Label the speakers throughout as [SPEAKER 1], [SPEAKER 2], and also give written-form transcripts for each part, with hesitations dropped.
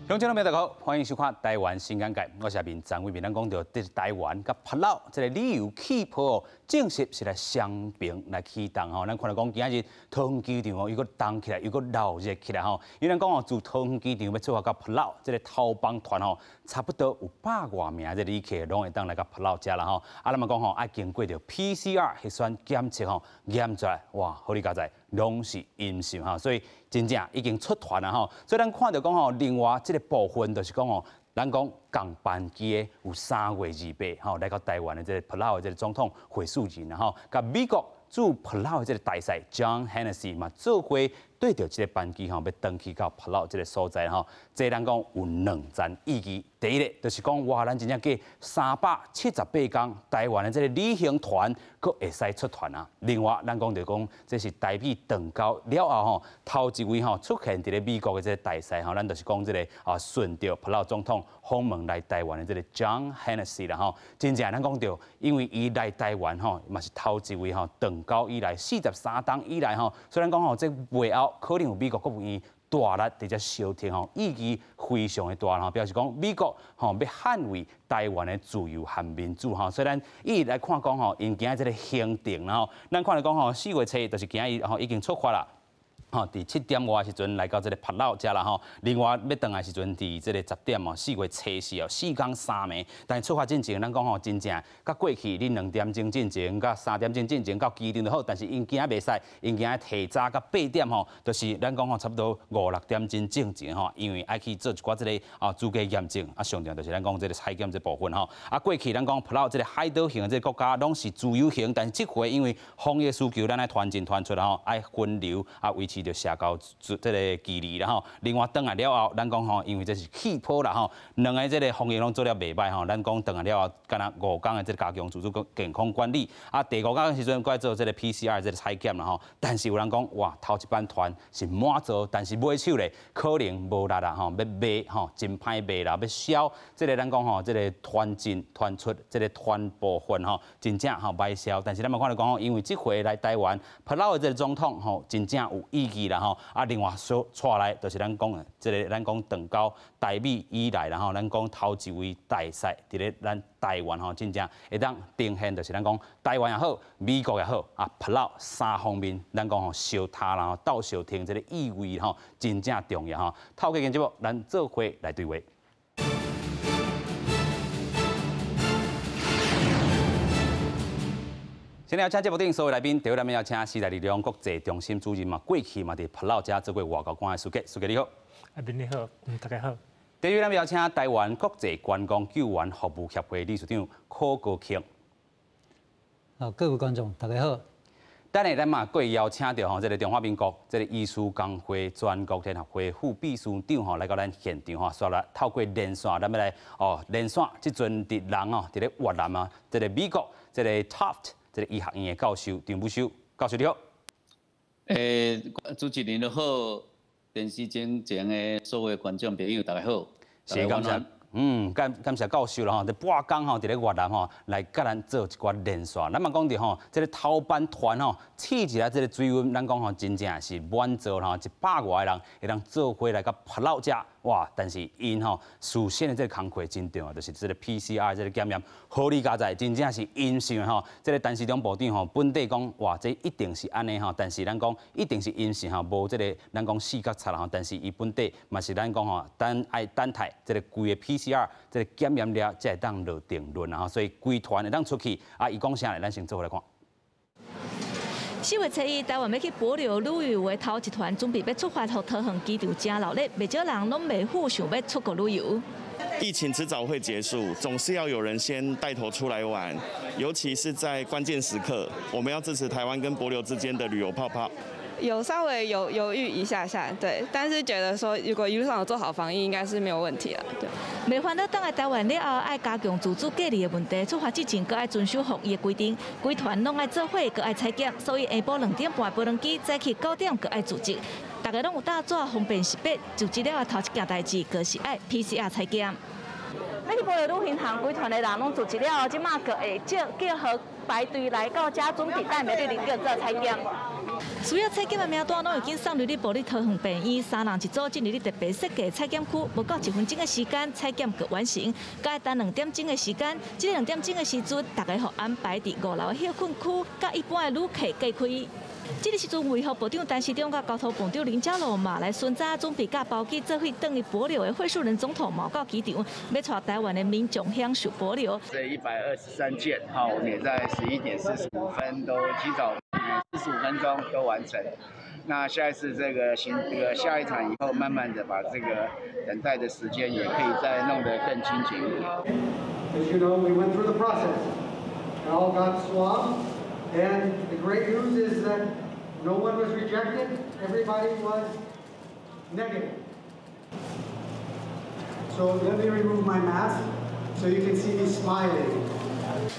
[SPEAKER 1] 乡亲朋友大家好，欢迎收看《台湾新眼界》，我是阿明张伟明。咱讲到这台湾甲帕劳这个旅游气泡正式是来双边来启动吼。咱看到讲今日桃园机场哦，又个动起来，又个闹热起来吼。因为咱讲哦，自桃园机场要出发到帕劳这个头帮团吼，差不多有100多名这旅客拢会当来到帕劳遮啦吼。啊，咱嘛讲吼，爱经过着 PCR 核酸检测吼，验出来哇，好你家在拢是阴性哈，所以真正已经出团啦吼。所以咱看到讲吼，另外这个部分就是讲哦，咱讲共班机的有3月28号来到台湾的这个帕劳的这个总统会述人吼，甲美国驻帕劳的这个大使 John Hennessy 嘛做伙对着这个班机吼，要登去到帕劳这个所在吼，这咱讲有2站意义。第一个就是讲哇，咱真正计378天，台湾的这个旅行团佫会使出团啊。另外，咱讲就讲这是台美断交了后吼，头一位吼出现伫咧美国的这个大使吼，咱就是讲这个顺着帕劳总统访问来台湾的这个 John Hennessy 啦吼，真正咱讲到，因为伊来台湾吼，嘛是头一位吼断交以来43天以来吼，虽然讲吼这背后可能有美国国务院大力伫遮消停吼，意义非常的大吼，表示讲美国吼要捍卫台湾的自由和民主吼，所以咱一直来看讲吼，因今仔这个行程然后，咱看来讲吼，4月初就是今日吼已经出发啦。吼，伫7点外时阵来到这个帕劳遮啦吼，另外要回来时阵伫这个10点哦，4月初4哦，4天3暝。但出发进前，咱讲吼，真正甲过去恁2点钟进前，甲3点钟进前到机场就好。但是因今仔袂使，因今仔提早甲8点吼，就是咱讲吼差不多5、6点钟进前吼，因为爱去做一寡这个资格验证，上重就是咱讲这个采检这部分吼。过去咱讲帕劳这个海岛型的这个国家拢是自由行，但是这回因为防疫需求，咱爱团进团出吼，爱分流维持着社交这个距离啦吼，另外转来了后，咱讲吼，因为这是气泡啦吼，2个这个防疫拢做了袂歹吼，咱讲转来了后，敢若5天的这个加强自主健康管理，第5天的时阵，该做这个 PCR 这个采检啦吼，但是有人讲哇，头一班团是满座，但是买手咧可能无力啦吼，要卖吼，真歹卖啦，要销这个咱讲吼，这个团进团出这个团部分吼，真正吼歹销，但是咱嘛看到讲吼，因为这回来台湾，帕劳的这个总统吼，真正有意义啦吼。另外所带来就是咱讲的，这个咱讲断交台美以来，然后咱讲头一位大使伫咧咱台湾吼，真正会当呈现，就是咱讲台湾也好，美国也好，帕劳3方面，咱讲吼相他然后到相听这个意味吼，真正重要吼。透过今节目，咱做伙来对话。先来请节目顶所有来宾，第一位咱们要请时代力量国际中心主任嘛，过去嘛伫帕劳遮做过外交官的书记，书记你好。
[SPEAKER 2] 阿斌你好，大家好。
[SPEAKER 1] 第二位咱们要请台湾国际观光救援服务协会理事长柯国庆。
[SPEAKER 3] 好，各位观众大家好。
[SPEAKER 1] 等下咱嘛过邀请到吼，这个中华民国这个医师工会全国联合会副秘书长吼来到咱现场吼，说了透过连线，咱要来连线，即阵伫人哦，伫咧越南啊，这个美国这个 Tufts 这个医学院的教授张武修教授你好。
[SPEAKER 4] 主持人你好，电视前的所有观众朋友大家好，
[SPEAKER 1] 谢谢感谢。感谢教授啦吼，伫半工吼，伫咧越南吼来甲咱做一寡连线。咱嘛讲着吼，这个头班团吼，试一下这个水温，咱讲吼真正是满座吼，100外个人会当做伙来甲帕劳遮。哇！但是因吼事先的这个工课真重要，就是这个 PCR 这个检验，好理解在真正是阴性吼。这个陈时中部长吼本地讲哇，这一定是安尼吼，但是咱讲一定是阴性吼，无这个咱讲4角擦啦吼。但是伊本地嘛是咱讲吼，等待这个规个 PCR 这个检验了才会当落定论啊。所以规团会当出去伊讲啥咧？咱先做伙来看。
[SPEAKER 5] 4月初1，台湾要去帛琉旅游的头一团，准备要出发到桃园机场真热闹，不少人拢未赴想要出国旅游。
[SPEAKER 6] 疫情迟早会结束，总是要有人先带头出来玩，尤其是在关键时刻，我们要支持台湾跟帛琉之间的旅游泡泡。
[SPEAKER 7] 有稍微犹豫一下，对，但是觉得说如果一路上有做好防疫，应该是没有问题了，对。
[SPEAKER 5] 袂烦恼等来台湾了后，爱加强自主隔离的问题，出发之前阁爱遵守防疫的规定，规团拢爱做伙，阁爱采检，所以下晡2点半飞轮机早起9点阁爱组织，大家拢有打纸方便识别，组织了头一件代志，就是爱 PCR 采检。要去帛琉旅行团，规团的人拢组织了，即马阁会叫好排队来到遮准备等美丽人叫做采检。需要采检的名单拢已经送入去保利桃园病院，3人一组进入特别设计采检区，无到1分钟的时间，采检就完成。该等2点钟的时间，这2点钟的时阵，大家互安排伫5楼休困区，甲一般的旅客隔开。这个时阵，卫福部长陈时中甲交通部长林佳龙嘛来巡查，准备甲包机做伙等于帛琉的惠树人总统毛到机场，要带台湾的民众享受帛琉。
[SPEAKER 8] 这123件，我们也在11点45分都提早45分钟都完成。那下一次这个下一场以后，慢慢的把这个等待的时间也可以再弄得更精简一点。
[SPEAKER 9] As you know, we went through the process. It all got swabbed, and the great news is that no one was rejected. Everybody was negative. So let me remove my mask so you can see me smiling.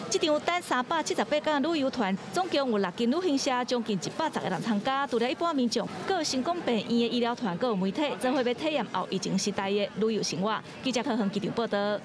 [SPEAKER 5] 这场等378天的旅游团，总共有6间旅行社，将近110个人参加。除了一般民众，还有成功病院的医疗团，还有媒体，做伙要体验后疫情时代的旅游生活。记者柯恒机场报道。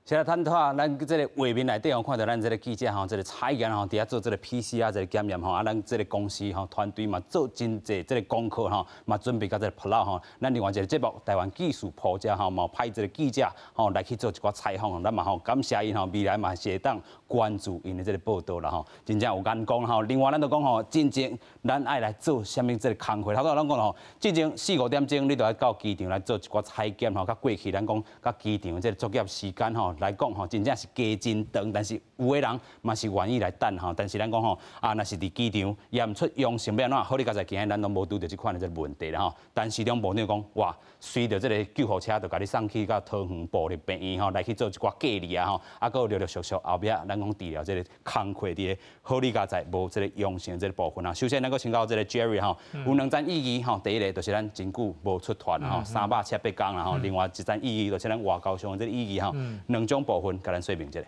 [SPEAKER 1] 先来探讨啊，咱这个画面内底，看到咱这个记者这个采验伫遐做这个 PCR 这个检验咱这个公司团队嘛做真济这个功课嘛准备到这个 Pro 咱另外一个节目台湾技术铺者嘛派这个记者来去做一寡采访，咱嘛感谢因未来嘛会当关注因的这个报道啦真正有眼光另外咱就讲真正咱爱来做啥物这个工课，头拄咱讲真正4、5点钟你就要到机场来做一寡采检甲过去咱讲甲机场这个作业时间来讲真正是加真长，但是有的人嘛是愿意来等但是咱讲若是伫机场验出阳性要安怎，好你刚才今日咱都无拄到这款的这个问题啦但是中部长讲哇，随着这个救护车就甲你送去到桃园部的病院来去做一寡隔离啊还有陆陆续续后壁咱讲治疗这个工课伫好你刚才无这个阳性这个部分首先咱个请到这个 Jerry 有2站意义第一个就是咱真久无出团378天啦另外1站意义就是咱外交上的这个意义2种部分。甲咱说明一下。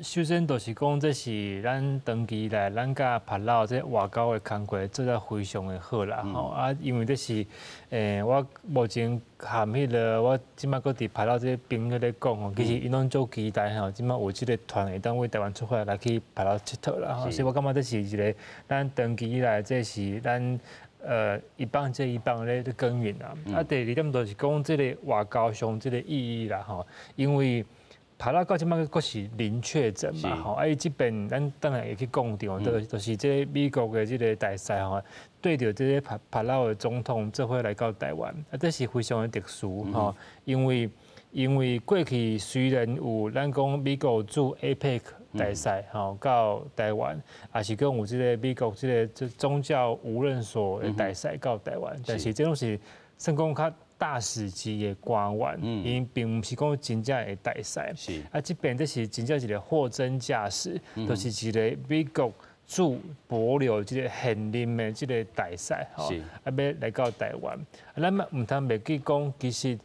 [SPEAKER 2] 首先就是讲，这是咱长期来咱甲帕劳这外交的工作做得非常的好啦因为这是我目前含迄个我即摆搁伫帕劳这朋友咧讲其实因拢足期待即摆有即个团会当为台湾出发来去帕劳佚佗啦所以我感觉这是一个咱长期以来这是咱。一棒接一棒咧耕耘第二点就是讲这个外交上这个意义啦因为帕拉到即摆佫是零确诊嘛伊即边咱当然会去讲到，就是这个美国的这个大使对着这个帕劳的总统做伙来到台湾这是非常的特殊因为过去虽然有咱讲美国驻 APEC 大使到台湾，也是讲有即个美国即个宗教无任所的大使到台湾，但是这种是算讲较大使级的官员，因并不是讲真正的大使。这边这是真正一个货真价实，就是一个美国驻帛琉即个现任的即个大使，要来到台湾。咱唔通袂记讲，其实。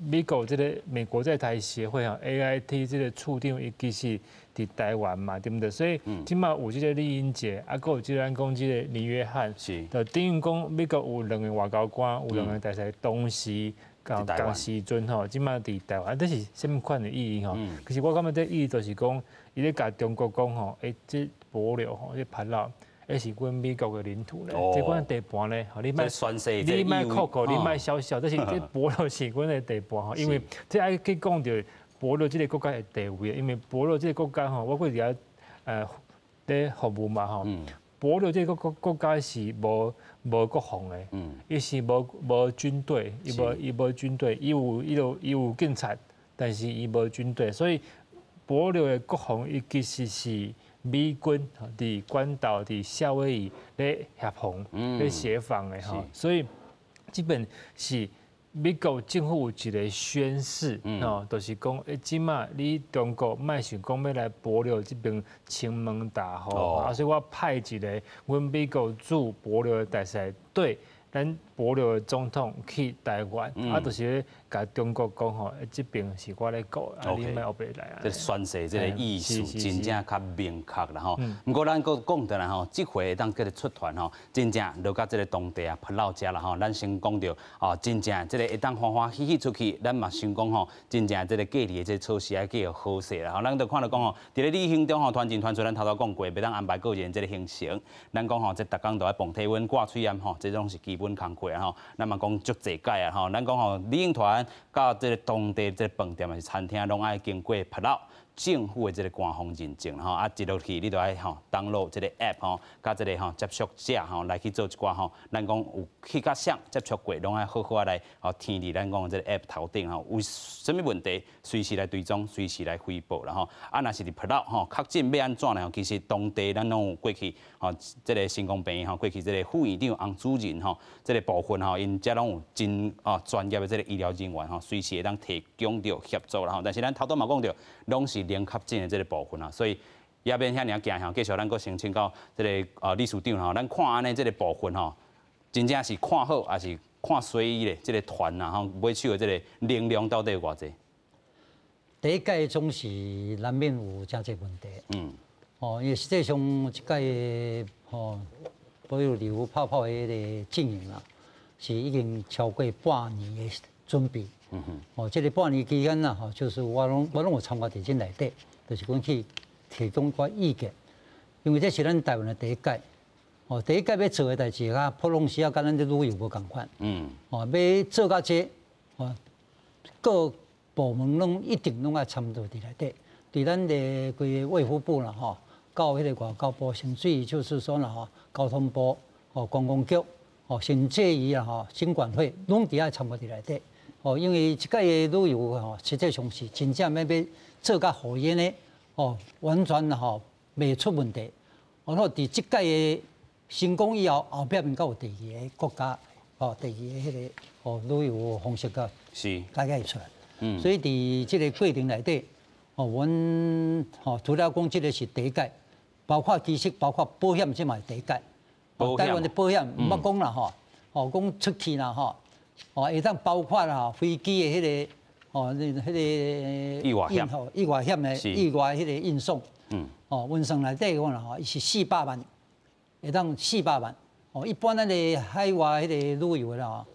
[SPEAKER 2] 美国这个美国在台协会AIT 这个处长，伊其实伫台湾嘛，对不对？所以今嘛有这个李英杰，还有即咱讲即个李约翰，就等于讲美国有2个外交官，有2个大使同时同时阵今嘛伫台湾，这是什么款的意义其实我感觉这意义就是讲，伊咧甲中国讲这帛琉这帕劳。是阮美国的领土咧，这款地盘咧，你卖酷酷，你卖小小，但是这帛琉是阮的地盘因为这爱去讲到帛琉这个国家的地位，因为帛琉这个国家我过伫咧服务嘛帛琉这个国家是无国防的，伊是无军队，伊无军队，伊有警察，但是伊无军队，所以帛琉的国防伊其实是。美军伫关岛、伫夏威夷咧协防、咧协防的所以基本是美国政府有一个宣示就是讲，即马你中国莫想讲要来帛琉这边亲门大户所以我派一个阮美国驻帛琉的大使队咱保留的总统去台湾，就是甲中国讲吼，这边是我咧搞，你莫后边来啊。
[SPEAKER 1] 这宣誓这个意思真正较明确啦吼。不过咱佫讲到啦吼，这回当个出团吼，真正落到这个当地啊，普老家啦吼，咱先讲到哦，真正这个会当欢欢喜喜出去，咱嘛想讲吼，真正这个隔离的这措施要叫好势啦吼。咱就看到讲吼，伫咧旅行中吼，团进团出，咱头讲过，袂当安排个人这个行程。咱讲吼，这逐工都爱泵体温、挂嘴炎吼，这种是基本工课啊吼。咱嘛讲足济届啊吼，咱讲吼，旅行团到这个当地这个饭店还是餐厅，拢爱经过普老政府的这个官方认证吼，啊，一落去你都爱吼download这个 app 吼，甲这个吼接触者吼来去做一寡吼，咱讲有去甲谁接触过，拢爱好好啊来吼填伫咱讲这个 app 头顶吼，有啥物问题随时来追踪，随时来汇报啦吼。啊，若是伫普老吼确诊要安怎呢？其实当地咱拢有过去吼，这个新光病院吼，过去这个副院长洪主任吼，这个部分吼，因遮拢有真专业的这个医疗人员吼，随时会当提供着协助啦吼。但是咱头拄嘛讲着，拢是零确诊的这个部分啊，所以也免遐尔惊吼。继续咱阁先请教这个理事长吼，咱看安尼这个部分吼，真正是看好还是看衰伊咧？这个团啊吼，买手的这个能量到底有偌济？
[SPEAKER 3] 第一届总是难免有真侪问题。因为实际上这届保有旅泡泡的迄个经营啊，是已经超过半年的准备。这个半年期间呐，就是我拢有参加在这内底，就是讲去提供寡意见，因为这是咱台湾的第一届，第一届要做的代志啊，普隆西啊，跟咱的旅游无共款，要做到这，各部门拢一定拢爱参与伫内底，对咱的规个卫福部啦，到迄个外交部，甚至于就是说啦，交通部、观光局、甚至于啦，经管会拢伫爱参与伫内底。因为即届的旅游实际上是真正要做甲好烟的完全袂出问题。然后伫即届的成功以后，后壁面才有第二个国家第二个迄个旅游方式个大概会出来。所以伫即个过程内底，阮除了讲即个是第一届，包括其实包括保险即嘛是第一届。台湾的保险毋捌讲啦讲出去啦会当包括啦飞机的迄个迄个意外险的意外迄个运送，运送内底讲啦伊是400万，会当400万。一般咱的海外迄个旅游啦，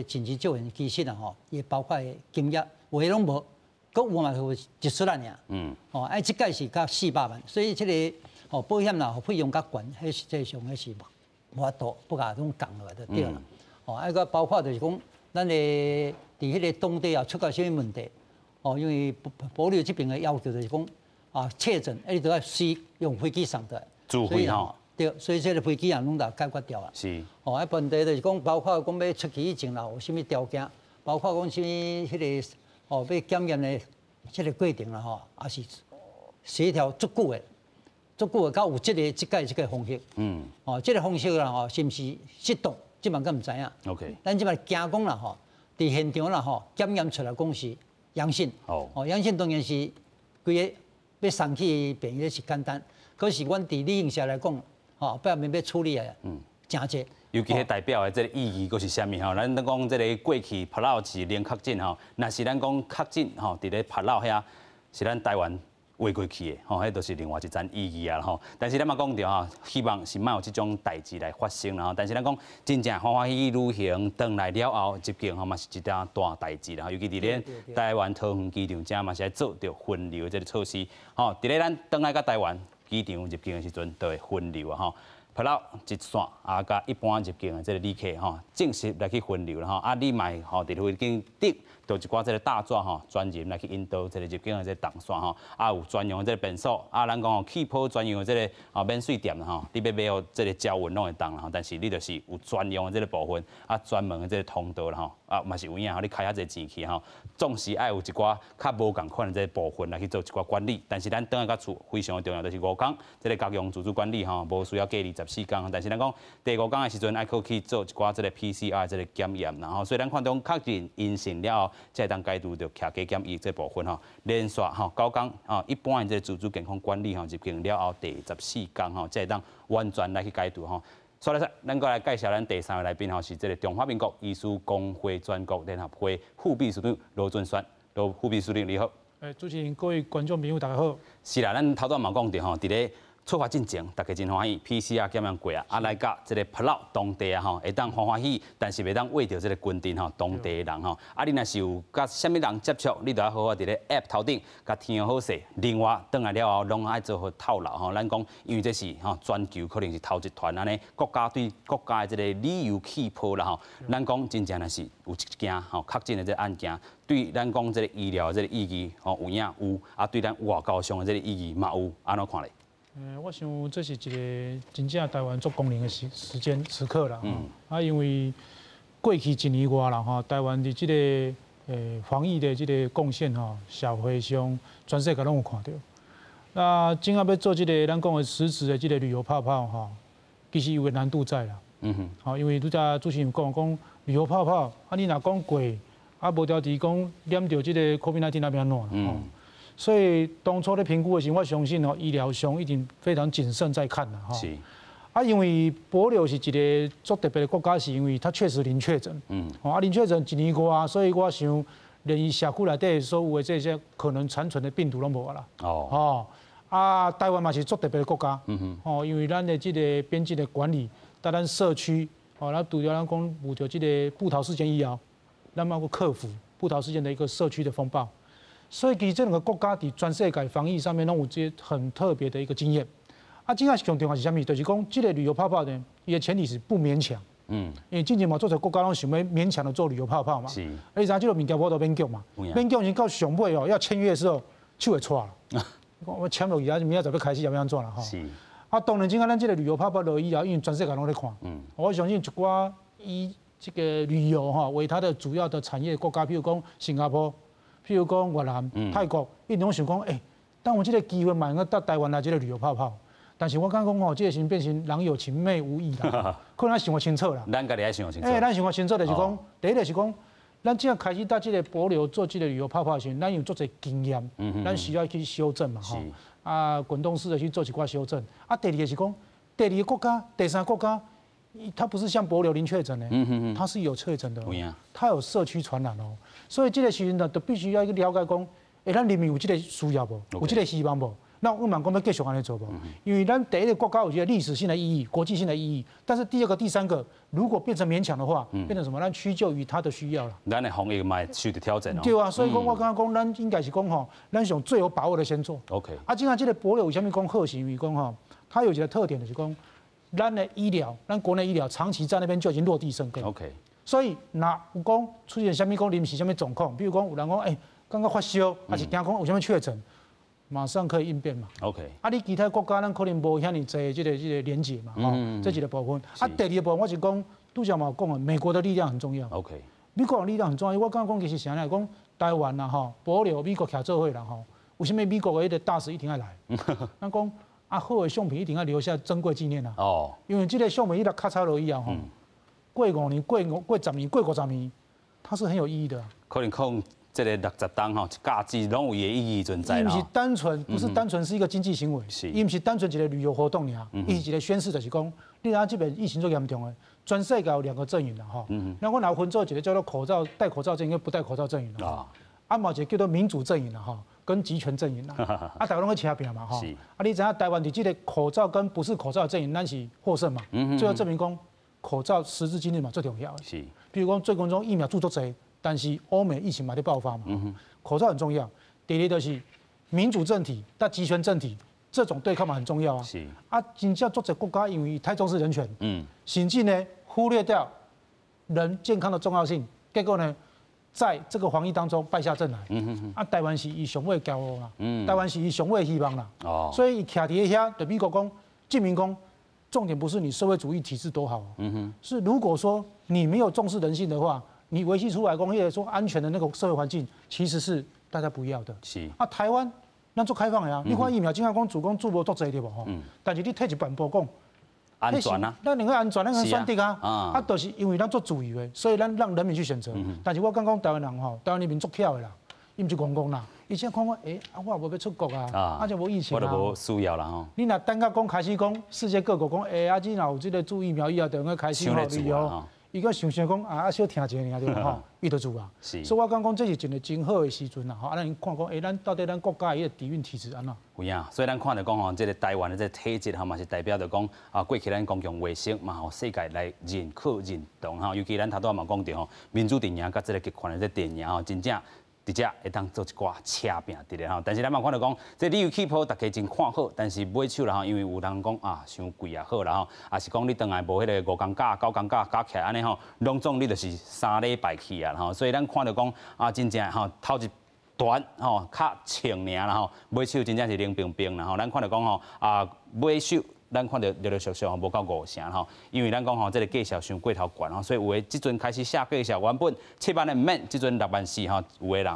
[SPEAKER 3] 紧急救援其实啦也包括金额，有诶拢无，佮有嘛有100万尔。即届是到400万，所以即个保险啦费用较悬，迄实际上迄是无法度不甲拢降落来就对啦。个包括就是讲，咱的伫迄个当地啊出到啥物问题，因为保留这边的要求就是讲确诊，你都要需用飞机上的，
[SPEAKER 1] 自费吼。
[SPEAKER 3] 对，所以这个飞机也拢都解决掉啊。
[SPEAKER 1] 是。
[SPEAKER 3] 问题就是讲，包括讲要出去以前啦，有啥物条件，包括讲啥物迄个要检验的这个过程啦也是协调足久的，到有这个即个方式。这个方式啦是毋是适当？即嘛阁毋知影。
[SPEAKER 1] OK。
[SPEAKER 3] 咱即嘛惊讲啦伫现场啦检验出来讲是阳性。阳性当然是规个要送去病院是简单，可是阮伫旅行社来讲，表面要处理的真济。
[SPEAKER 1] 尤其迄代表的这个意义，佫是啥物吼？咱讲这个过去普老是零确诊吼，若是咱讲确诊吼，伫咧普老遐是咱台湾划过去的吼，迄都是另外一层意义啊吼。但是咱嘛讲着吼，希望是莫有即种代志来发生啦吼。但是咱讲真正欢欢喜喜旅行，回来了后入境吼嘛是一件大代志啦。尤其伫咧台湾桃园机场遮嘛是爱做着分流的这个措施吼。伫咧咱回来到台湾机场入境的时阵，都会分流啊吼。普老一线甲一般入境的这个旅客吼，正式来去分流啦吼。你卖吼伫飞机顶，就一寡这个大纸吼，专人来去引导这个入境的这个动线吼。有专用的这个便所，咱讲气泡专用的这个免税店啦吼，你要买哦这个交运拢会当啦吼。但是你就是有专用的这个部分，专门的这个通道啦吼，嘛是有影吼，你开遐侪钱去吼，总是爱有一寡较无共款的这个部分来去做一寡管理。但是咱倒来到厝非常重要，就是5天这个家用自主管理吼，无需要隔离14天。但是咱讲第5天的时阵，爱去做一寡这个 PCR 这个检验，然后所以咱看到确诊阴性了后，才当解除着徛加检疫这部分吼，连续9天一般的这个自主健康管理入境了后第14天才当完全来去解除说来说，咱过来介绍咱第3位来宾吼，是这个中华民国医师工会全国联合会副秘书长罗俊轩，罗副秘书长你好。
[SPEAKER 10] 主持人、各位观众朋友，大家好。
[SPEAKER 1] 是啦，咱头段嘛讲到吼，伫咧出发进前，大家真欢喜 PCR 检验过啊，来甲这个普老当地啊吼，会当欢喜，但是袂当为着这个军阵吼，当地人吼，啊，你若是有甲什么人接触，你都要好好伫咧 App 头顶甲听好势。另外，倒来了后，拢爱做好透露吼，咱讲，因为这是吼全球可能是头一团安尼，国家对国家的这个旅游气泡啦吼，咱讲真正若是有一件吼确诊的这个案件，对咱讲这个医疗这个意义吼有影有，啊对咱外交上的这个意义嘛有，安怎看咧？
[SPEAKER 10] 我想这是一个真正台湾做公民的时刻啦。因为过去1年外啦，台湾的这个防疫的这个贡献社会上全世界拢有看到。那今下要做这个咱讲的实质的这个旅游泡泡其实有个难度在啦。因为拄则主持人讲旅游泡泡，你若讲过，无条题讲染到这个 COVID-19 那边怎啦？所以当初咧评估的时候，我相信医疗上一定非常谨慎在看啦。
[SPEAKER 1] 是。
[SPEAKER 10] 因为帛琉是一个足特别的国家，是因为它确实零确诊。零确诊1年外，所以我想连伊社区内底所有的这些可能残存的病毒拢无啦。台湾嘛是足特别的国家。因为咱的这个边境的管理，咱社区，咱除了咱讲有着这个布桃事件以后，咱要克服布桃事件的一个社区的风暴。所以其实这两个国家在全世界防疫上面拢有这很特别的一个经验。真正上重要是啥物？就是讲这个旅游泡泡呢，伊的前提是不勉强。因为之前嘛，做者国家拢想要勉强的做旅游泡泡嘛。是。而且这个物件我都勉强嘛，勉强是到上尾要签约的时候手会搓了。我签落去啊，明仔就要开始要安怎啦？是。当然，今仔咱这个旅游泡泡落以后，因为全世界拢在看。我相信一寡以这个旅游为它的主要的产业国家，譬如讲新加坡。譬如讲越南、泰国，伊拢想讲，当有这个机会嘛，应到台湾来这个旅游泡泡。但是我刚讲这个先变成人有情妹无意啦，可能想清楚啦。
[SPEAKER 1] 咱家己爱想清楚。
[SPEAKER 10] 咱想清楚就是讲，第一个是讲，咱正开始到这个帛琉做这个旅游泡泡的时候，咱有做一经验，咱需要去修正嘛，滚动式的去做一寡修正。第二个是讲，第2个国家、第3个国家。它不是像帛琉零确诊的，它是有确诊的，它有社区传染哦，所以这个时阵呢，就必须要去了解讲，咱人民有这个需要不？有这个希望不？那我们讲要继续安尼做不？因为咱第一个国家有这个历史性的意义、国际性的意义，但是第2个、第3个如果变成勉强的话，变成什么？咱屈就于它的需要了。
[SPEAKER 1] 咱的防疫嘛受到挑战哦。
[SPEAKER 10] 对啊，所以讲我刚刚讲，咱应该是讲咱想最有把握的先做。
[SPEAKER 1] OK。
[SPEAKER 10] 今下这个帛琉为什么讲好？是因为讲它有一个特点就是讲。咱的医疗，咱国内医疗长期在那边就已经落地生根。
[SPEAKER 1] OK。
[SPEAKER 10] 所以那有讲出现什么讲临时什么状况，比如讲有人讲刚刚发烧，还是惊讲有什么确诊，马上可以应变嘛。
[SPEAKER 1] OK。
[SPEAKER 10] 你其他国家咱可能无遐尼济这个连结嘛，这几个部分。第2个部分我是讲，拄则嘛讲的，美国的力量很重要。
[SPEAKER 1] OK。
[SPEAKER 10] 美国的力量很重要，我刚刚讲其实啥来讲，台湾啦帛琉美国徛做伙啦为什么美国的那个大使一定要来？咱讲。好的相片一定要留下珍贵纪念啊！因为这个相片一直咔嚓落以后，过5年、过10年、过50年，它是很有意义的。
[SPEAKER 1] 可能控这个60档一假期拢有伊的意义存在啦。
[SPEAKER 10] 伊不是单纯，不是单纯是一个经济行为，伊不是单纯一个旅游活动尔，伊是一个宣示，就是讲，你看这边疫情最严重的，全世界有2个阵营啦那我拿分做一个叫做戴口罩阵营跟不戴口罩阵营啦。嘛一个叫做民主阵营啦跟集权阵营啦，大家拢去车拼嘛你知影台湾伫这个口罩跟不是口罩的阵营，咱是获胜嘛？最后证明讲口罩时至今日嘛最重要的。是，比如讲最近中疫苗注足侪，但是欧美疫情嘛在爆发嘛，口罩很重要。第2就是民主政体、但集权政体这种对抗嘛很重要啊。是真正做这国家因为太重视人权，甚至呢忽略掉人健康的重要性，结果呢？在这个防疫当中败下阵来，台湾是以上尾骄傲啦，台湾是以上尾希望啦，所以徛伫遐，对美国讲，证明讲，重点不是你社会主义体制多好，是如果说你没有重视人性的话，你维系出来工业说安全的那个社会环境，其实是大家不要的。是台湾咱做开放的呀，你看疫苗，今下讲主攻做无做侪对无吼，但是你退一万步讲。
[SPEAKER 1] 安全啊，
[SPEAKER 10] 咱能够安全，咱能选择啊，就是因为咱做自由的，所以咱让人民去选择。但是我刚讲台湾人台湾人民足巧的啦，伊毋是公公啦，伊先看看，我无要出国啊，就无疫情啊，
[SPEAKER 1] 我就无需要啦吼。
[SPEAKER 10] 你若等到讲开始讲世界各国讲，你若有即个注疫苗以后，就应该开始旅游。伊个想讲小听一下对吧？吼，伊就做啊。所以我讲这是一个真好的时阵啦，吼，咱看讲，咱到底咱国家伊个底蕴体制安怎？
[SPEAKER 1] 有影，所以咱看到讲吼，这个台湾的这个体制吼嘛是代表着讲过去咱公共卫生嘛吼，世界来认可认同吼，尤其咱头拄嘛讲到吼，民主阵营甲这个极权的这阵营吼，真正。直接会当做一寡车拼伫咧吼，但是咱嘛看到讲，这旅游气泡大家真看好，但是买手啦吼，因为有人讲伤贵也好啦吼，也是讲你倒来无迄个5天假、9天假加起来安尼吼，拢总你就是3礼拜去啊吼，所以咱看到讲真正吼头一段吼较穿尔啦吼，买手真正是冷冰冰啦吼，咱看到讲吼买手。咱看到陆续吼无到5成吼，因为咱讲吼，这个价小伤过头悬吼，所以有诶即阵开始下价小，原本7万的毋免，即阵6万4吼，有诶人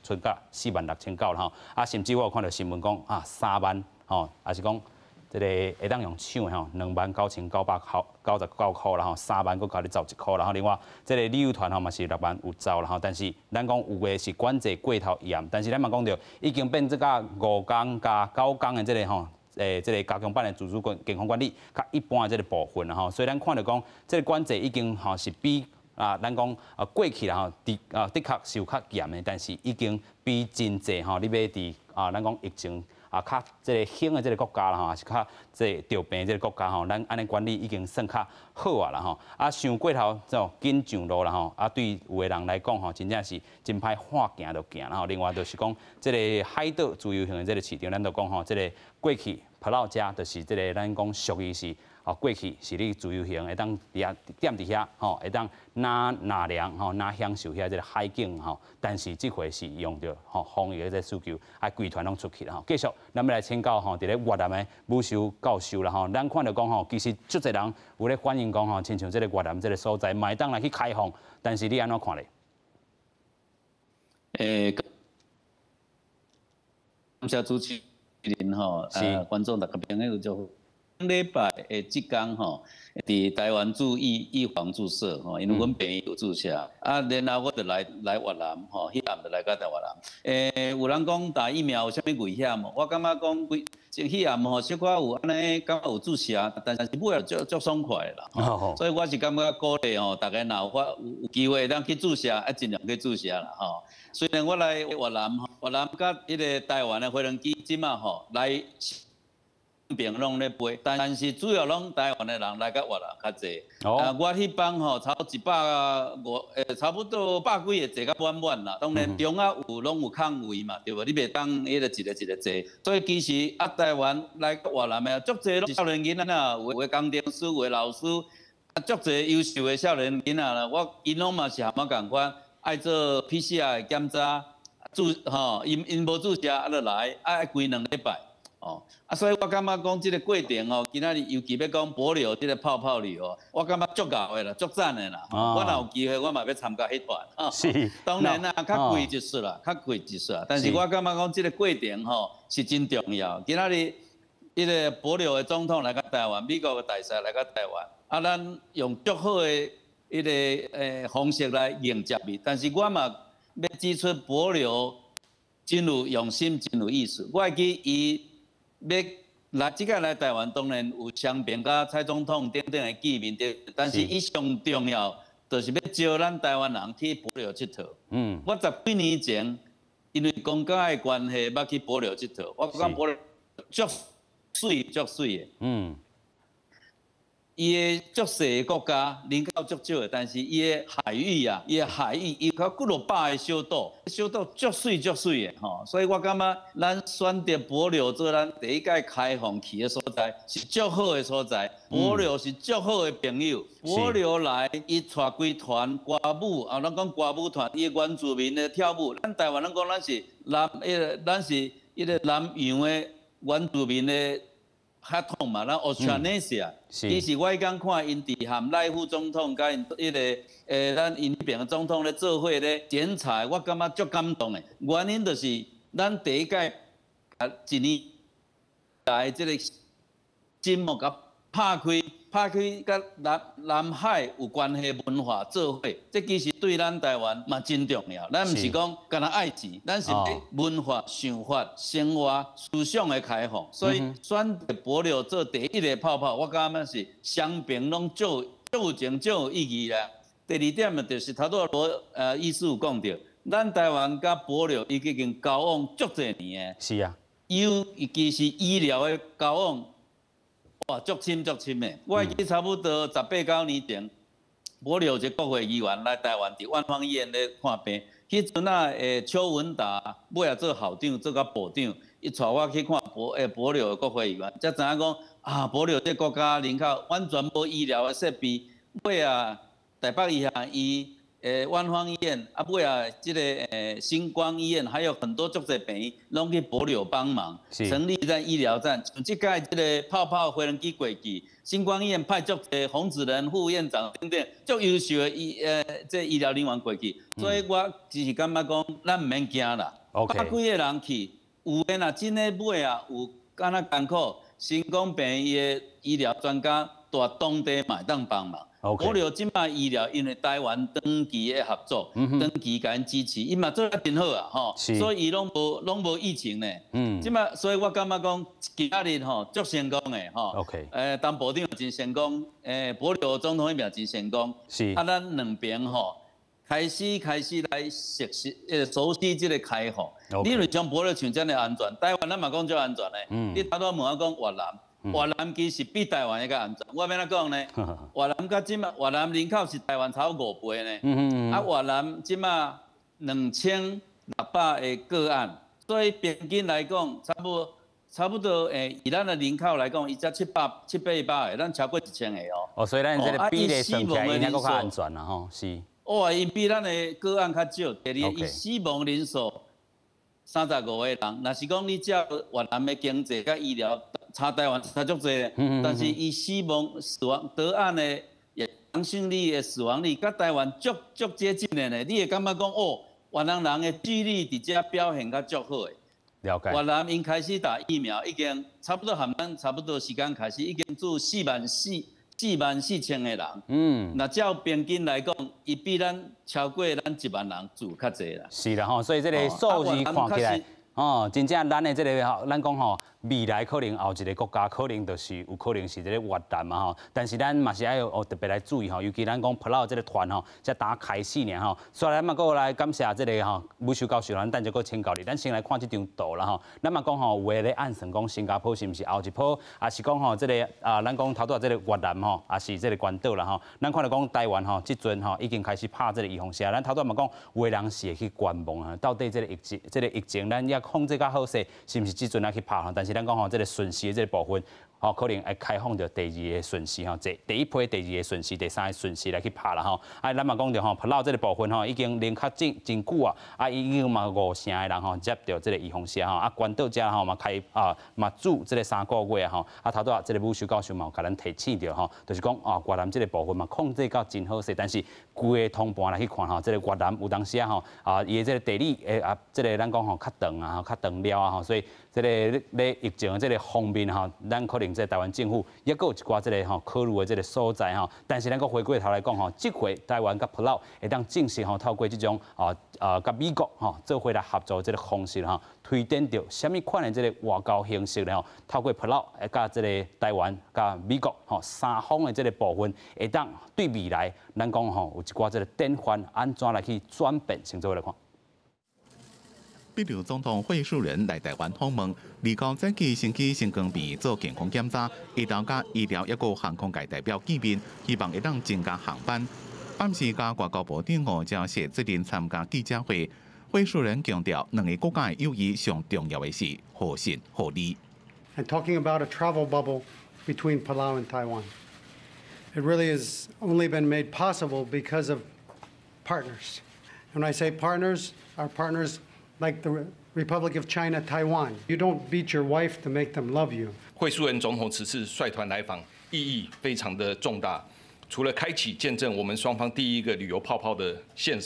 [SPEAKER 1] 出到46900啦吼，甚至我有看到新闻讲3万吼，也是讲这个会当用抢吼，29999块啦吼，3万佫加你走1块啦吼，另外这个旅游团吼嘛是6万有走啦吼，但是咱讲有诶是管制过头严，但是咱嘛讲到已经变这个5天加9天的这个吼。这个加强版的自主健康管理，甲一般的这个部分啦吼，所以咱看到讲，这个管制已经吼是比咱讲过去啦吼，的确是有较严的，但是已经比真济吼，你要伫咱讲疫情较这个兴的这个国家啦吼，也是较这着病这个国家吼，咱安尼管理已经算较好啊啦吼，上过头紧上路啦吼，对有的人来讲吼，真正是真歹看行就行啦吼。另外就是讲，这个海岛自由行的这个市场，咱就讲吼，这个过去普老家就是这个咱讲属于是过去是你自由行会当点伫遐吼，会当纳凉吼，纳享受遐这个海景吼。但是这回是用着防疫的这需求，规团拢出去啦吼。继续，咱要来请教吼，伫咧越南的武修教授啦吼，咱看到讲吼，其实足侪人有咧反映讲吼，亲像这个越南这个所在，卖当来去开放，但是你安怎看咧？
[SPEAKER 4] 感谢主持人吼，观众大家朋友就礼拜即天吼，伫台湾注意预防注射吼，因为阮朋友有注射，然后我就来越南吼，迄暗就来到台越南。有人讲打疫苗有啥物危险？我感觉讲迄暗吼小可有安尼，感觉有注射，但是买了足爽快啦。所以我是感觉鼓励吼，大家若有机会当去注射，尽量去注射啦吼。虽然我来越南甲迄个台湾的飞机即马吼来。边拢咧飞，但是主要拢台湾的人来到越南较济。我迄班吼，差不多100几个坐到满啦。当然中啊拢有空位嘛，对无？你袂当迄个一个坐。所以其实台湾来到越南的足济拢少年囡仔啦，有的工程师，有的老师，足济优秀的少年囡仔啦。因拢嘛是含我共款，爱做 PCR 的检查，因无注射就来，爱规2礼拜。所以我感觉讲这个过程哦，今仔日尤其要讲保留这个泡泡旅游，我感觉足够的啦，足赞的啦。我若有机会，我嘛要参加迄团。
[SPEAKER 1] 是，
[SPEAKER 4] 当然啦，较贵一丝啦，较贵一丝啦。但是我感觉讲这个过程吼是真重要。今仔日迄个保留的总统来到台湾，美国的大使来到台湾，咱用足好的迄个方式来迎接伊。但是我嘛要指出保留真有用心，真有意思。我会记伊。要来即个来台湾，当然有相片甲蔡总统等等的见面的，但是伊上重要就是要招咱台湾人去保留佚佗。我10几年前因为公家的关系，捌去保留佚佗，我讲保留足水的。伊个足细个国家，人口足少的，但是伊个海域有较几落百个小岛，足水的吼。所以我感觉咱选择保留做咱第一届开放期的所在，是足好的所在。保留是足好的朋友，保留来伊带规团歌舞，咱讲歌舞团，伊原住民的跳舞，咱台湾咱讲咱是咱是迄个南洋的原住民的。较统嘛，咱 Australia， 其实我刚看因伫含赖副总统甲因迄个咱因迄边的总统咧做伙咧剪彩，我感觉足感动的。原因就是咱第一届一年来即个节目甲拍拍去甲南海有关系文化做伙，这其实对咱台湾嘛真重要。咱毋是讲干那爱钱，咱是要文化、想法、生活、思想的开放。所以选择帛琉做第一个泡泡，我感觉是双边拢足有情、足有意义啦。第二点就是头拄罗医师有讲到，咱台湾甲帛琉已经交往足侪年诶。
[SPEAKER 1] 是啊。
[SPEAKER 4] 尤其是医疗的交往，哇，足深的。我会记差不多18、19年前，帛琉一个国会议员来台湾，伫万芳医院咧看病。迄阵邱文达尾仔做校长，做到部长，伊带我去看帛琉的国会议员，才知影讲帛琉这国家人口完全无医疗的设备，尾仔台北医学院。万芳医院尾啊，这个星光医院，还有很多足侪病院，拢去帛琉帮忙，成立在医疗站。像这届这个泡泡飞轮机过去，星光医院派足侪洪子仁副院长等等足优秀的这医疗人员过去，所以我只是感觉讲，咱唔免惊啦。百几个人去，有诶若真诶尾啊，有敢若艰苦，成功病院的医疗专家在当地嘛会当帮忙。帛琉即摆医疗，因为台湾长期的合作，长期甲因支持，伊嘛做得真好啊，吼，所以伊拢无疫情呢。即摆，所以我感觉讲今日吼足成功的吼。当部长真成功，帛琉总统迄边真成功。咱两边吼开始来熟悉这个开放。你若像帛琉像这样安全，台湾咱嘛讲足安全的。你头拄问我讲越南。越南其实比台湾个安全，我要怎讲呢？越南甲即马越南人口是台湾超5倍呢。越南即马2600个个案，所以平均来讲，差不多以咱的人口来讲，伊才700-800个，咱超过1000个哦。
[SPEAKER 1] 所以咱这个比例算起来应该更较安全啦吼，是。
[SPEAKER 4] 伊比咱的个案较少。第二，伊死亡人数35个人，若是讲你照越南的经济甲医疗。差台湾差足侪，但是伊死亡得案的阳性率的死亡率，甲台湾足接近的呢。你会感觉讲越南人的纪律伫遮表现较足好的。
[SPEAKER 1] 了解。
[SPEAKER 4] 越南因开始打疫苗，已经差不多含咱差不多时间开始，已经做44000个人。那照平均来讲，伊比咱超过咱1万人住较侪啦。
[SPEAKER 1] 是啦吼，所以这个数字看起来，真正咱的这个咱讲吼。未来可能后一个国家可能就是有可能是这个越南嘛吼，但是咱嘛是要特别来注意吼，尤其咱讲普劳这个团吼，才打开始呢吼，所以咱嘛过来感谢这个吼武修教授，咱等一个请教你，咱先来看这张图啦吼，咱嘛讲吼，有诶咧暗算讲新加坡是毋是后一波，也是讲吼这个咱讲头拄这个越南吼，也是这个关岛啦吼，咱看到讲台湾吼，即阵吼已经开始拍这个预防针，咱头拄嘛讲有诶人是会去观望啊，到底这个疫情咱要控制较好势，是毋是即阵来去拍吼？但是咱讲吼，这个顺序的这个部分，吼可能会开放到第2个顺序吼，第一批、第2个顺序、第3个顺序来去拍啦吼。咱嘛讲到吼，普劳这个部分吼，已经连较真久啊，已经嘛50成个人吼接到这个预防针吼，关岛遮吼嘛开嘛做这个3个月吼，头拄这个武修教授嘛，甲咱提醒着吼，就是讲越南这个部分嘛控制到真好势，但是规个通盘来去看吼，这个越南有当时吼伊的这个地理这个咱讲吼较长较长了吼，所以这个咧疫情这个方面吼，咱可能在台湾政府也有一寡这个吼考虑的这个所在吼，但是咱个回过头来讲吼，这回台湾甲普劳会当正式吼透过这种甲美国吼做伙来合作这个方式吼，推展到什么款的这个外交形式咧吼，透过普劳甲这个台湾甲美国吼三方的这个部分，会当对未来咱讲吼有一寡这个典范安怎来去转变，先做来看。
[SPEAKER 11] 秘鲁总统惠恕仁来台湾访问，29早起先去新光病做健康检查，一道甲医疗一个航空界代表见面，希望会当增加航班。暗时甲外交部长吴钊燮责任参加记者会，惠恕仁强调，两个国家的友谊上重要的是互信互利。
[SPEAKER 12] And talking about a travel bubble between Palau and Taiwan, it really has only been made possible because of partners. When I say partners, our partners. Like the Republic of China, Taiwan. You don't beat your wife to make them love you.
[SPEAKER 13] 惠恕仁总统此次率团来访，意义非常的重大。除了开启见证我们双方第一个旅游泡泡的实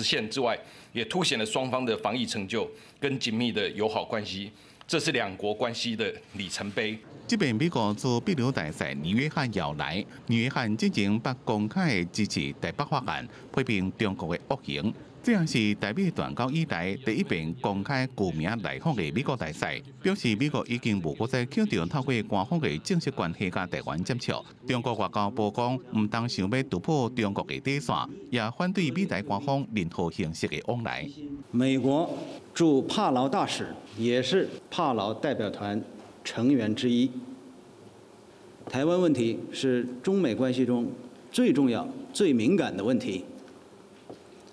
[SPEAKER 13] 现之外，也凸显了双方的防疫成就跟紧密的友好关系。这是两国关系的里程碑。
[SPEAKER 11] 即便美国自秘鲁大使尼约翰要来，尼约翰之前不公开支持台北法案，批评中国的恶行。这也是台美断交以来第一遍公开具名来访的美国大使，表示美国已经无搁再强调透过官方的正式关系甲台湾接触。中国外交部讲，唔当想要突破中国的底线，也反对美台官方任何形式的往来。
[SPEAKER 14] 美国驻帕劳大使也是帕劳代表团成员之一。台湾问题是中美关系中最重要、最敏感的问题。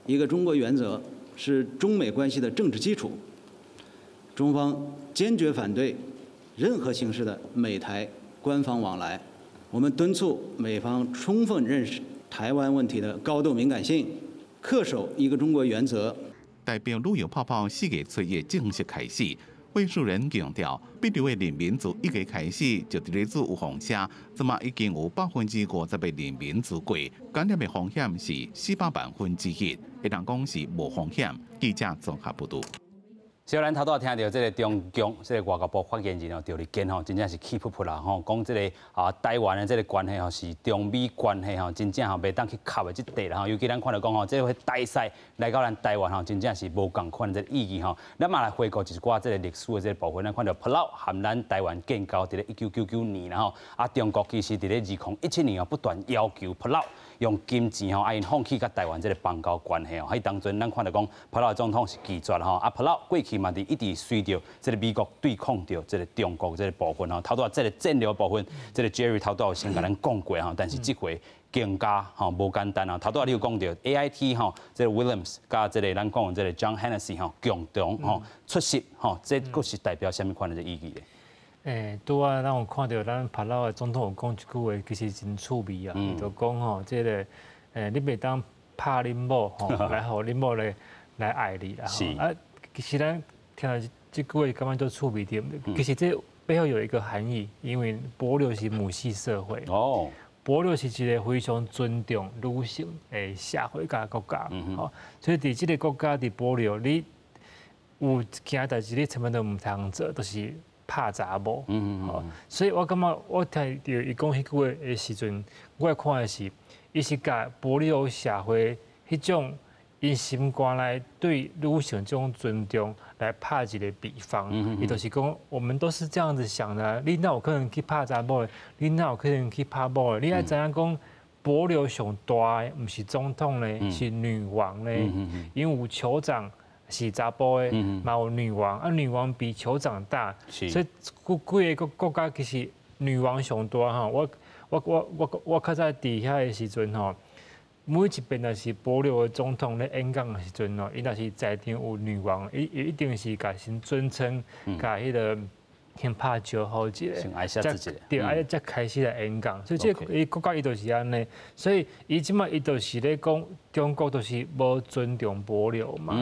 [SPEAKER 14] 一个中国原则是中美关系的政治基础，中方坚决反对任何形式的美台官方往来。我们敦促美方充分认识台湾问题的高度敏感性，恪守一个中国原则。
[SPEAKER 11] 代表旅游泡泡4月7日正式开始。会述人强调，秘鲁的人民自1月开始就伫咧做有风险，即马已经有50%的人民做过，感染的风险是400万分之1，会当讲是无风险。记者综合报道。
[SPEAKER 1] 小咱头拄听到这个中共这个外交部发言人哦，赵立坚吼，真正是气噗噗啦吼，讲这个台湾的这个关系吼是中美关系吼，真正吼袂当去卡的这地啦吼，尤其咱看到讲吼，这回大赛来到咱台湾吼，真正是无共款的意义吼。咱嘛来回顾一寡这个历史的这个部分，咱看到普劳和咱台湾建交伫咧1999年啦吼，中国其实伫咧2017年哦不断要求普劳用金钱吼，因放弃甲台湾这个邦交关系哦。喺当中咱看到讲普劳总统是拒绝吼，普劳过去嘛伫一直随着这个美国对抗着这个中国这个部分吼，头拄这个战略部分，这个 Jerry 头拄有先甲咱讲过吼，但是这回更加吼无简单啊！头拄你有讲到 AIT 吼，这个 Williams 加这个咱讲这个 John Hennessy 吼共同吼出席吼，这个是代表什么款的意义咧？
[SPEAKER 2] 拄啊，咱有看到咱帕劳的总统有讲一句话，其实真趣味啊，伊就讲吼，这个你袂当拍恁某吼，来互恁某来爱你啦。是啊，其实咱听到这句话，感觉都趣味点。其实这背后有一个含义，因为帛琉是母系社会。哦。帛琉是一个非常尊重女性的社会甲国家。吼，所以伫这个国家伫帛琉，你有件代志，你千万都唔通做，都是拍查某。吼，所以我感觉我听到伊讲迄句话的时阵，我看的是，伊是甲帛琉社会迄种。因心肝内对女性这种尊重来拍一个比方，伊就是讲，我们都是这样子想的。你哪有可能去拍查某的？你哪有可能去拍某的？你爱知影讲，帛琉上大的，唔是总统咧，是女王咧。因为有酋长是查甫的，嘛有女王，女王比酋长大，所以几个国家其实女王上大哈。我较早伫遐的时阵吼。每一边若是帛琉的总统咧演讲的时阵哦，伊若是在场有女王，伊一定是甲先尊称，甲迄个先拍招呼一个，
[SPEAKER 1] 先爱惜自己，
[SPEAKER 2] 对，才开始来演讲。所以这伊国家伊就是安尼，所以伊即马伊就是咧讲中国就是无尊重帛琉嘛，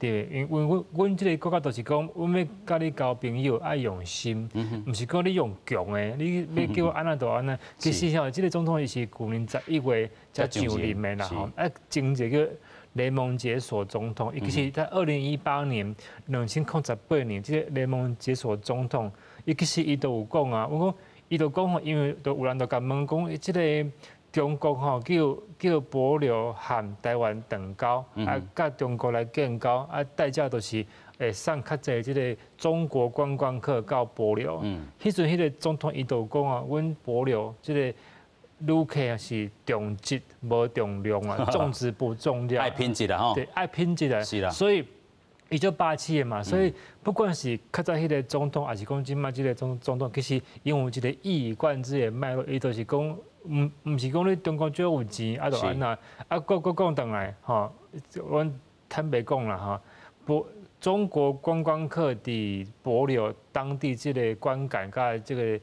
[SPEAKER 2] 对，因为阮即个国家就是讲，阮要甲你交朋友爱用心，毋是讲你用强的，你要叫我安那就安那。其实吼，即个总统伊是去年11月才上任的啦吼，前一个雷蒙杰索总统，伊其实在2018年、2018年，这个雷蒙杰索总统，伊其实伊都有讲啊，我讲伊都讲吼，因为都有人都甲问讲，这个中国吼叫帛琉和台湾断交，甲中国来建交，代价就是会送较济这个中国观光客到帛琉。迄阵迄个总统伊都讲啊，阮帛琉这个。旅客是重质无重量啊，重质不重量。爱
[SPEAKER 1] 品质的吼。
[SPEAKER 2] 对，爱品质的。
[SPEAKER 1] 是啦。
[SPEAKER 2] 所以伊就霸气的嘛，所以不管是较早迄个总统，还是讲今麦这个总统，其实因为有一个一以贯之的脉络，伊就是讲，唔是讲你中国最有钱，就安那，搁讲倒来吼，阮坦白讲啦吼，中国观光客伫帛琉当地这个观感甲这个。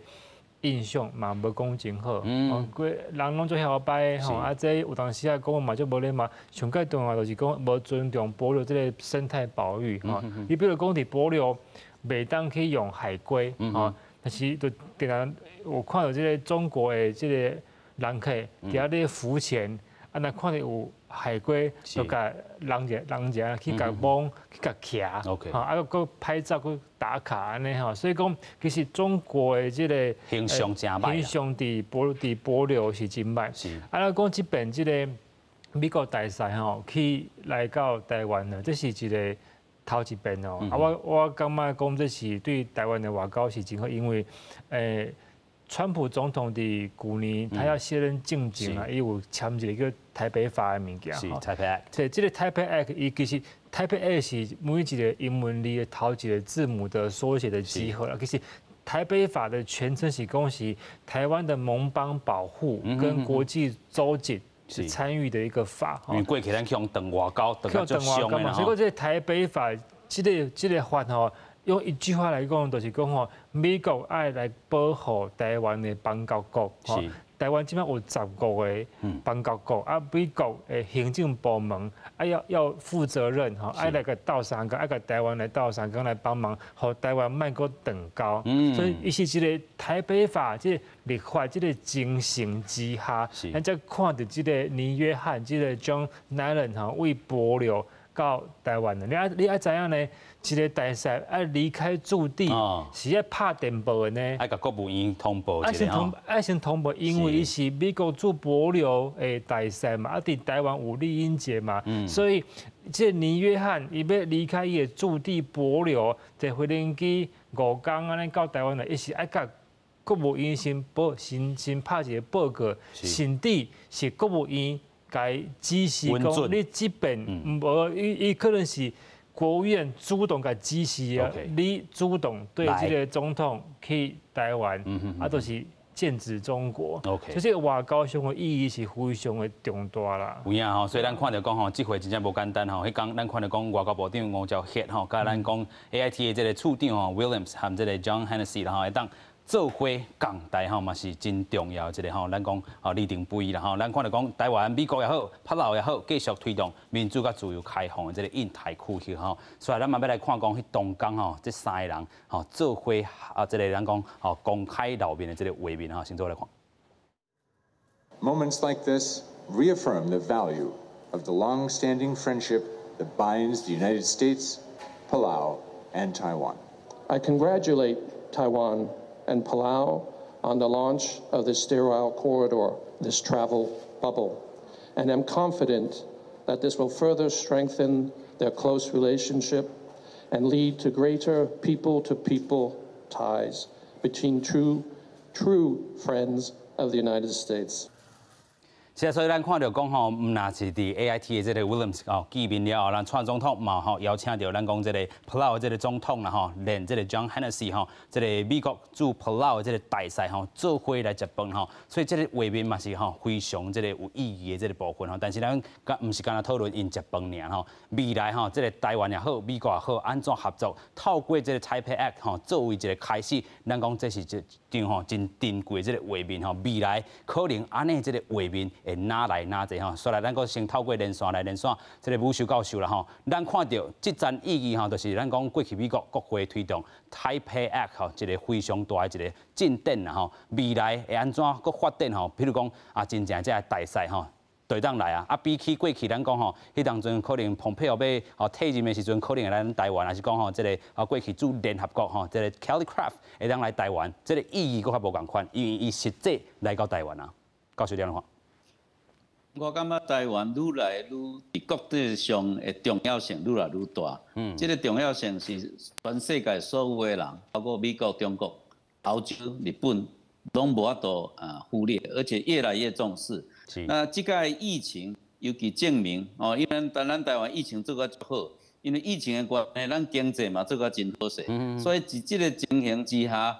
[SPEAKER 2] 印象嘛无讲真好，人拢做晓摆吼，这有当时讲嘛就无咧嘛，上介重要就是讲无尊重帛琉这个生态保育吼。你比如讲伫帛琉袂当去用海龟吼，但是就定然有看到这个中国的这个人客伫遐咧浮潜，那看到有海龟就甲人家去甲摸去甲徛，吼，啊个拍照个打卡安尼吼，所以讲其实中国的这个
[SPEAKER 1] 形象真歹，
[SPEAKER 2] 形象伫保留是真歹。啊，咱讲即边这个美国大使吼去来到台湾呢，这是一个头一遍哦。啊，我感觉讲这是对台湾的外交是真好，因为川普总统伫去年他要卸任正经啊，伊有签一个叫台北法的物件，
[SPEAKER 1] 是台北 Act。
[SPEAKER 2] 对，这个台北 Act， 伊其实台北 Act 是每一个英文里的头一个字母的缩写的集合啦。其实台北法的全称是讲是台湾的盟邦保护跟国际州警是参与的一个法。
[SPEAKER 1] 因为过去咱去用等外交，等较凶的
[SPEAKER 2] 嘛，所以这个台北法，这个法吼。用一句话来讲，就是讲吼，美国爱来保护台湾的邦交国，台湾即摆有10个邦交国，啊，美国的行政部门啊要负责任吼，爱来个斗相共，爱个台湾来斗相共来帮忙，互台湾卖个等高，所以伊是一个台北法，这个立法这个精神之下，咱才看到这个尼约翰这个 John Nallen 吼为保留到台湾的，你爱知影呢？一个大使爱离开驻地，是要拍电报的呢。
[SPEAKER 1] 爱甲国务院通报一下
[SPEAKER 2] 爱先通报，因为伊是美国驻保留的大使嘛，啊，伫台湾有丽英姐嘛，所以这尼约翰伊要离开伊的驻地保留，坐飞机5天安尼到台湾来，伊是爱甲国务院先拍一个报告，甚至是国务院该指示讲，你这边无伊可能是。国务院主动甲指示啊，你主动对这个总统去台湾，啊，都是剑指中国。所以这个外交上的意义是非常的重大啦。
[SPEAKER 1] 有影吼，所以咱看到讲吼，这回真正无简单吼。迄讲咱看到讲外交部长吴钊燮吼，甲咱讲 AIT 的这个处长吼 Williams 和这个 John Hennessy 啦吼，会当。做伙共台吼嘛是真重要一个吼，咱讲吼立定不移啦吼，咱看到讲台湾、美国也好、帕劳也好，继续推动民主甲自由开放的这个印太区域吼，所以咱嘛要来看讲迄东港吼，这3个人吼做伙啊，这个咱讲吼公开露面的这个画面吼，先做来看。
[SPEAKER 15] Moments like this reaffirm the value of the long-standing friendship that binds the United States, Palau, and Taiwan.
[SPEAKER 16] I congratulate Taiwan and Palau on the launch of this sterile corridor, this travel bubble, and am confident that this will further strengthen their close relationship and lead to greater people-to-people ties between true friends of the United States.
[SPEAKER 1] 是啊，所以咱看到讲吼，唔那是伫 AIT 的这个 Williams 哦见面了后，咱蔡总统嘛吼邀请到咱讲这个 Palau 的这个总统啦吼，连这个 John Hennessy 吼，这个美国驻 Palau 的这个大使吼，做伙来接饭吼，所以这个画面嘛是吼非常这个有意义的这个部分吼。但是咱唔是干那讨论因接饭尔吼，未来吼这个台湾也好，美国也好，安怎合作，透过这个 Taipei Act 吼，作为一个开始，咱讲这是一张吼真珍贵这个画面吼，未来可能安尼这个画面。会哪来哪济吼，所以来咱个先透过连线来连线，这个武修教授啦吼，咱看到这站意义吼，就是咱讲过去美国国会推动 Taipei Act 吼，一个非常大的一个进展啦吼，未来会安怎个发展吼？譬如讲啊，真正这大使吼。对当来啊！啊，比起过去咱讲吼，迄当阵可能蓬佩奥要吼退任的时阵，可能会来咱台湾，还是讲吼，这个啊过去驻联合国吼，这个 Kelly Craft 会当来台湾，这个意义佫较无共款，因为伊实际来到台湾啊。教授点样看？
[SPEAKER 4] 我感觉台湾愈来愈伫国际上的重要性愈来愈大。这个重要性是全世界所有的人，包括美国、中国、欧洲、日本，拢无法度忽略，而且越来越重视。那这个疫情尤其证明哦，因为咱台湾疫情做得足好，因为疫情的关系，咱经济嘛做得真好势。所以在这个情形之下，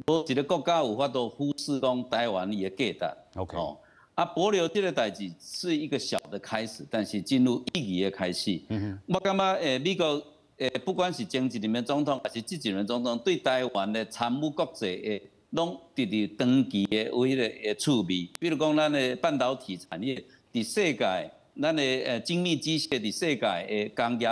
[SPEAKER 4] 无一个国家有法度忽视讲台湾伊的价值。
[SPEAKER 1] OK。
[SPEAKER 4] 啊，保留这个代志是一个小的开始，但是进入意义的开始。我感觉美国不管是前一任的总统还是这几任总统，对台湾的参与国际的。拢直直长期的有迄个趣味，比如讲咱的半导体产业，伫世界，咱的精密机械伫世界的工业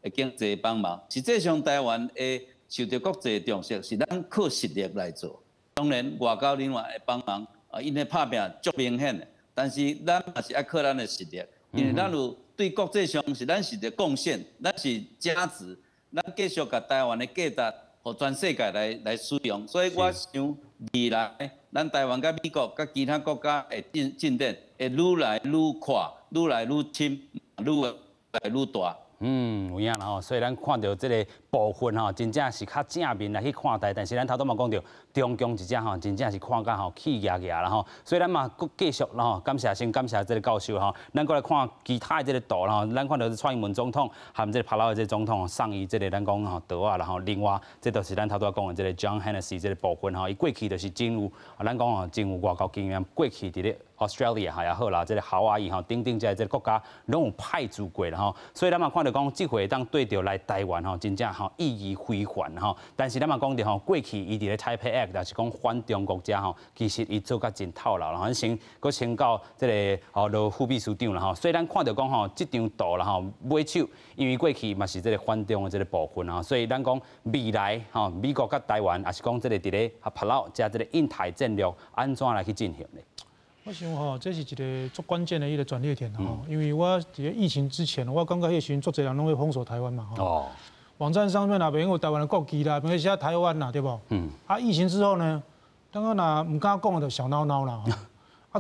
[SPEAKER 4] 的经济帮忙。实际上，台湾的受到国际重视，是咱靠实力来做。当然，外交人员会帮忙，因为拍拼足明显的，但是咱也是爱靠咱的实力，因为咱有对国际上是咱是一个贡献，咱是价值，咱继续甲台湾的价值，互全世界来使用。所以我想未来咱台湾甲美国甲其他国家会进展，会愈来愈快，愈来愈深，愈来愈大。
[SPEAKER 1] 有影啦吼，所以咱看到这个部分吼，真正是较正面来去看待。但是咱头拄嘛讲到中共一只吼，真正是看甲吼气压压啦吼。所以咱嘛搁继续啦吼，先感谢这个教授吼。咱过来看其他的这个图啦吼，咱看到是蔡英文总统含这个帕劳的这个总统送伊这个咱讲吼刀啊啦吼。另外，这都是咱头拄讲的这个 John Hennessy 这个部分吼，伊过去就是真有咱讲吼真有外交经验，过去伫咧 Australia 哈也好啦，这个夏威夷吼，等等这个国家拢有派驻过啦吼。所以咱嘛看到讲，这回当对着来台湾吼，真正吼意义非凡吼。但是咱嘛讲到吼，过去伊伫咧 Taipei Act 也是讲反中国家吼，其实伊做甲真套牢啦。咱先搁请教这个罗副秘书长啦吼。所以咱看到讲吼，这张图啦吼，买手因为过去嘛是这个反中的这个部分啊，所以咱讲未来吼，美国甲台湾也是讲这个伫咧帕劳加这个印太战略安怎来去进行呢？
[SPEAKER 10] 我想吼，这是一个足关键的一个转捩点吼，因为我伫疫情之前，我感觉迄时足侪人拢会封锁台湾嘛吼。网站上面那边有台湾的国旗啦，边写台湾啦，对不？疫情之后呢，当然若唔敢讲就小闹闹啦。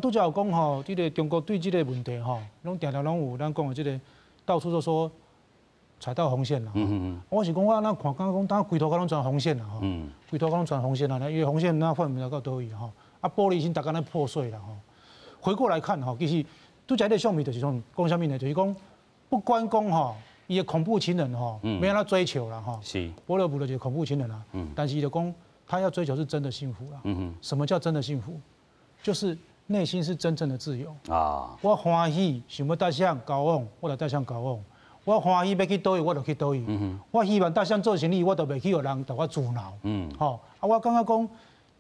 [SPEAKER 10] 拄则有讲吼，这个中国对这个问题吼，拢常常拢有咱讲的这个到处都说踩到红线啦。我是讲我那看讲当规头拢全红线啦吼，规头拢全红线啦，因为红线那范围到倒位吼，玻璃已经大概咧破碎了吼。回过来看吼，其实拄则迄个相片就是讲啥物呢？就是讲不关讲吼，伊的恐怖情人吼，没让他追求啦吼。是。波罗布的就是恐怖情人啦。但是伊就讲他要追求是真的幸福啦。什么叫真的幸福？就是内心是真正的自由。我欢喜想要搭上交往，我就搭上交往；我欢喜要去倒位，我就去倒位。我希望搭上做生意，我就袂去有人甲我阻挠。我感觉讲，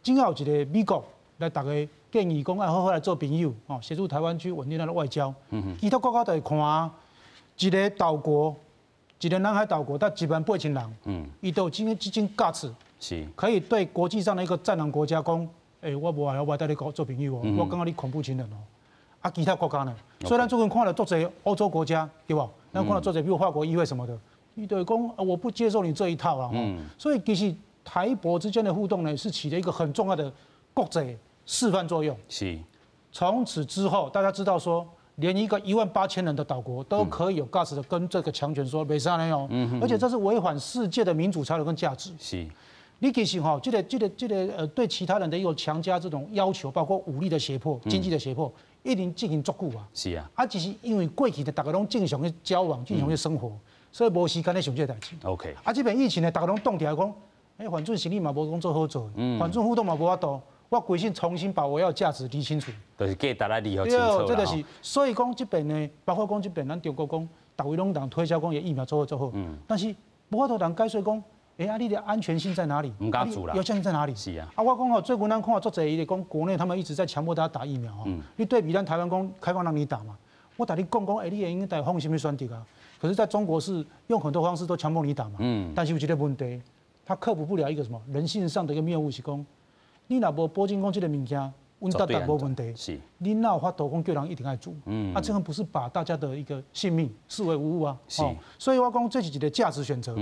[SPEAKER 10] 正好有一个美国来大家。建议讲，好好来做朋友，协助台湾去稳定咱的外交。其他国家就会看一个岛国，一个南海岛国，但18000人，伊都有这种 guts， 是可以对国际上的一个战狼国家讲，我无爱，我带你做朋友哦，我感觉你恐怖情人哦。其他国家呢？虽然最近看了足侪欧洲国家，对吧？咱看了足侪，比如法国议会什么的，伊就会讲，我不接受你这一套啊。所以其实台博之间的互动呢，是起了一个很重要的国际示范作用是，从此之后，大家知道说，连一个18000人的岛国都可以有 guts 的跟这个强权说没啥没有，而且这是违反世界的民主潮流跟价值。是，你其实哈，这个对其他人的一个强加这种要求，包括武力的胁迫、经济的胁迫，一定进行足久啊。是啊，只是因为过去的大家拢正常的交往、正常的生活，所以无时间咧想这代志。OK，这边疫情呢，大家拢冻起来讲，反正生意嘛无工作好做，反正互动嘛无法度。我规心重新把我要价值理清楚，就是给大家理好清楚啦。这就是，所以讲这边呢，包括讲这边咱中国讲，大位拢当推销讲也疫苗做好做好，但是无法度人解说讲，你的安全性在哪里？唔敢做啦，有效性在哪里？是啊。我讲最近咱看作者伊咧讲，国内他们一直在强迫大家打疫苗你对比咱台湾讲开放让你打嘛，我打你讲，你也应该打放什么选择啊？可是在中国是用很多方式都强迫你打嘛。但是有一个问题，他克服不了一个什么人性上的一个谬误是讲。你若无保证讲这个物件稳达达无问题，是，你哪有法度讲叫人一定爱做？这样不是把大家的一个性命视为无物啊？是，所以我讲这是一个价值选择。